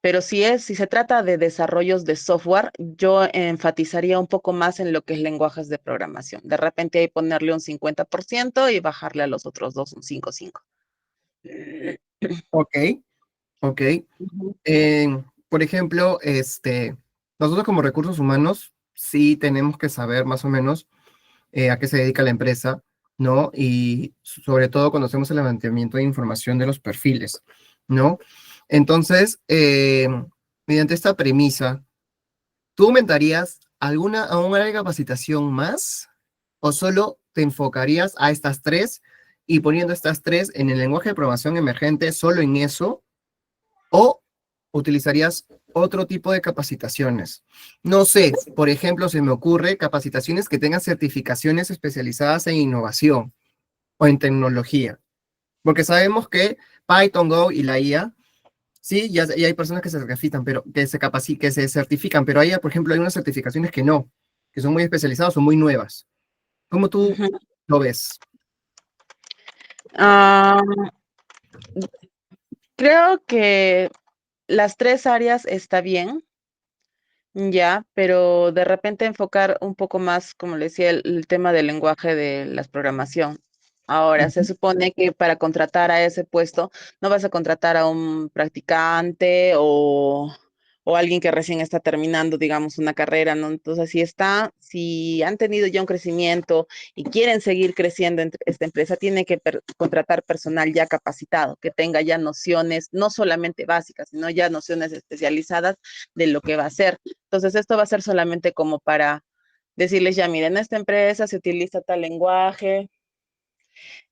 [SPEAKER 8] Pero si se trata de desarrollos de software, yo enfatizaría un poco más en lo que es lenguajes de programación. De repente ahí ponerle un 50% y bajarle a los otros dos un 5-5.
[SPEAKER 1] Ok, ok.
[SPEAKER 8] Ujú.
[SPEAKER 1] Por ejemplo, nosotros como recursos humanos sí tenemos que saber más o menos a qué se dedica la empresa, ¿no? Y sobre todo cuando hacemos el levantamiento de información de los perfiles, ¿no? Entonces, mediante esta premisa, ¿tú aumentarías a un área de capacitación más o solo te enfocarías a estas 3 y poniendo estas 3 en el lenguaje de programación emergente solo en eso? ¿O utilizarías otro tipo de capacitaciones? No sé, por ejemplo, se me ocurre capacitaciones que tengan certificaciones especializadas en innovación o en tecnología, porque sabemos que Python, Go y la IA, sí, ya hay personas que se capacitan, pero que se certifican, pero hay, por ejemplo, hay unas certificaciones que no, que son muy especializadas o muy nuevas. ¿Cómo tú
[SPEAKER 8] Ujú.
[SPEAKER 1] lo ves?
[SPEAKER 8] Ah, creo que las tres áreas está bien, ya, pero de repente enfocar un poco más, como le decía, el tema del lenguaje de la programación. Ahora, se
[SPEAKER 1] Ujú,
[SPEAKER 8] supone que para contratar a ese puesto no vas a contratar a un practicante o alguien que recién está terminando, digamos, una carrera, ¿no? Entonces, si han tenido ya un crecimiento y quieren seguir creciendo en esta empresa, tiene que contratar personal ya capacitado, que tenga ya nociones, no solamente básicas, sino ya nociones especializadas de lo que va a hacer. Entonces, esto va a ser solamente como para decirles, ya, miren, en esta empresa se utiliza tal lenguaje,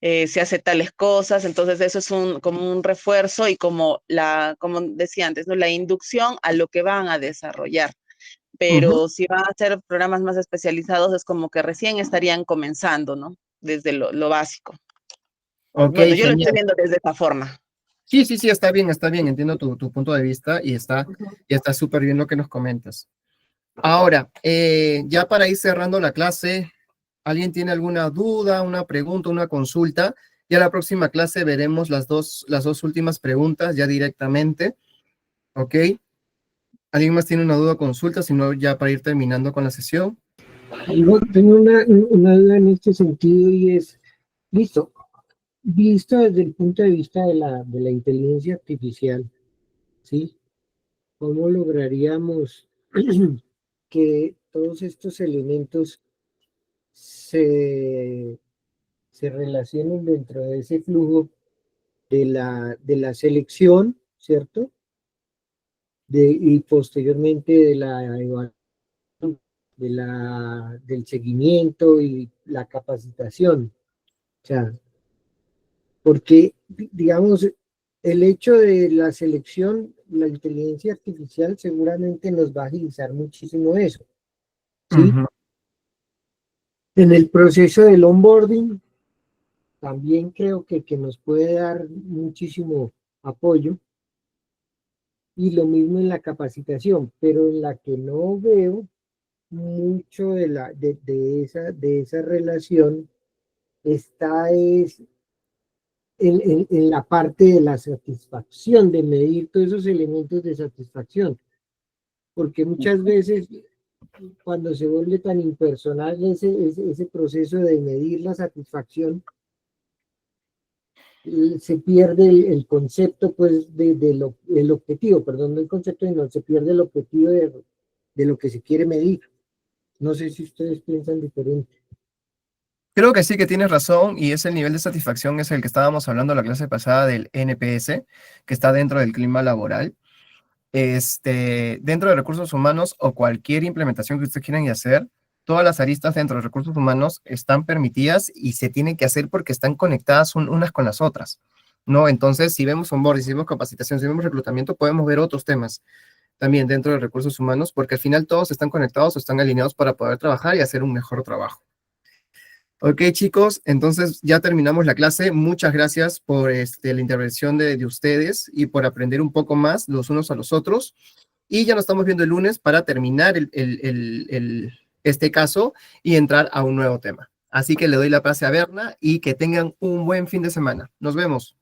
[SPEAKER 8] se hace tales cosas, entonces eso es como un refuerzo y como decía antes, ¿no? La inducción a lo que van a desarrollar.
[SPEAKER 1] ujú.
[SPEAKER 8] Pero si van a hacer programas más especializados, es como que recién estarían comenzando, ¿no? Desde lo básico.
[SPEAKER 1] Ok,
[SPEAKER 8] Bueno, yo lo estoy
[SPEAKER 1] genial.
[SPEAKER 8] viendo desde esa forma.
[SPEAKER 1] Sí, está bien, entiendo tu punto de vista y está súper bien lo que nos comentas. Ahora, ya para ir cerrando la clase, ¿alguien tiene alguna duda, una pregunta, una consulta? Ya la próxima clase veremos las dos últimas preguntas ya directamente, ¿ok? ¿Alguien más tiene una duda o consulta? Si no, ya para ir terminando con la sesión.
[SPEAKER 5] Tengo una duda en este sentido y es, listo, visto desde el punto de vista de la inteligencia artificial, ¿sí? ¿Cómo lograríamos que todos estos elementos se relacionen dentro de ese flujo de la selección, ¿cierto? Y posteriormente de la evaluación, del seguimiento y la capacitación? O sea, porque, digamos, el hecho de la selección, la inteligencia artificial seguramente nos va a agilizar muchísimo eso, ¿sí?
[SPEAKER 1] Ujú.
[SPEAKER 5] En el proceso del onboarding, también creo que nos puede dar muchísimo apoyo, y lo mismo en la capacitación, pero en la que no veo mucho de esa relación está es en la parte de la satisfacción, de medir todos esos elementos de satisfacción, porque muchas veces cuando se vuelve tan impersonal ese proceso de medir la satisfacción, se pierde el concepto, pues, el objetivo, perdón, no el concepto, sino se pierde el objetivo de lo que se quiere medir. No sé si ustedes piensan diferente.
[SPEAKER 1] Creo que sí que tienes razón y es el nivel de satisfacción, es el que estábamos hablando la clase pasada del NPS, que está dentro del clima laboral. Dentro de recursos humanos o cualquier implementación que ustedes quieran hacer, todas las aristas dentro de recursos humanos están permitidas y se tienen que hacer porque están conectadas unas con las otras, ¿no? Entonces, si vemos onboarding, si vemos capacitación, si vemos reclutamiento, podemos ver otros temas también dentro de recursos humanos, porque al final todos están conectados o están alineados para poder trabajar y hacer un mejor trabajo. Ok, chicos, entonces ya terminamos la clase. Muchas gracias por la intervención de ustedes y por aprender un poco más los unos a los otros. Y ya nos estamos viendo el lunes para terminar este caso y entrar a un nuevo tema. Así que le doy la pase a Berna y que tengan un buen fin de semana. Nos vemos.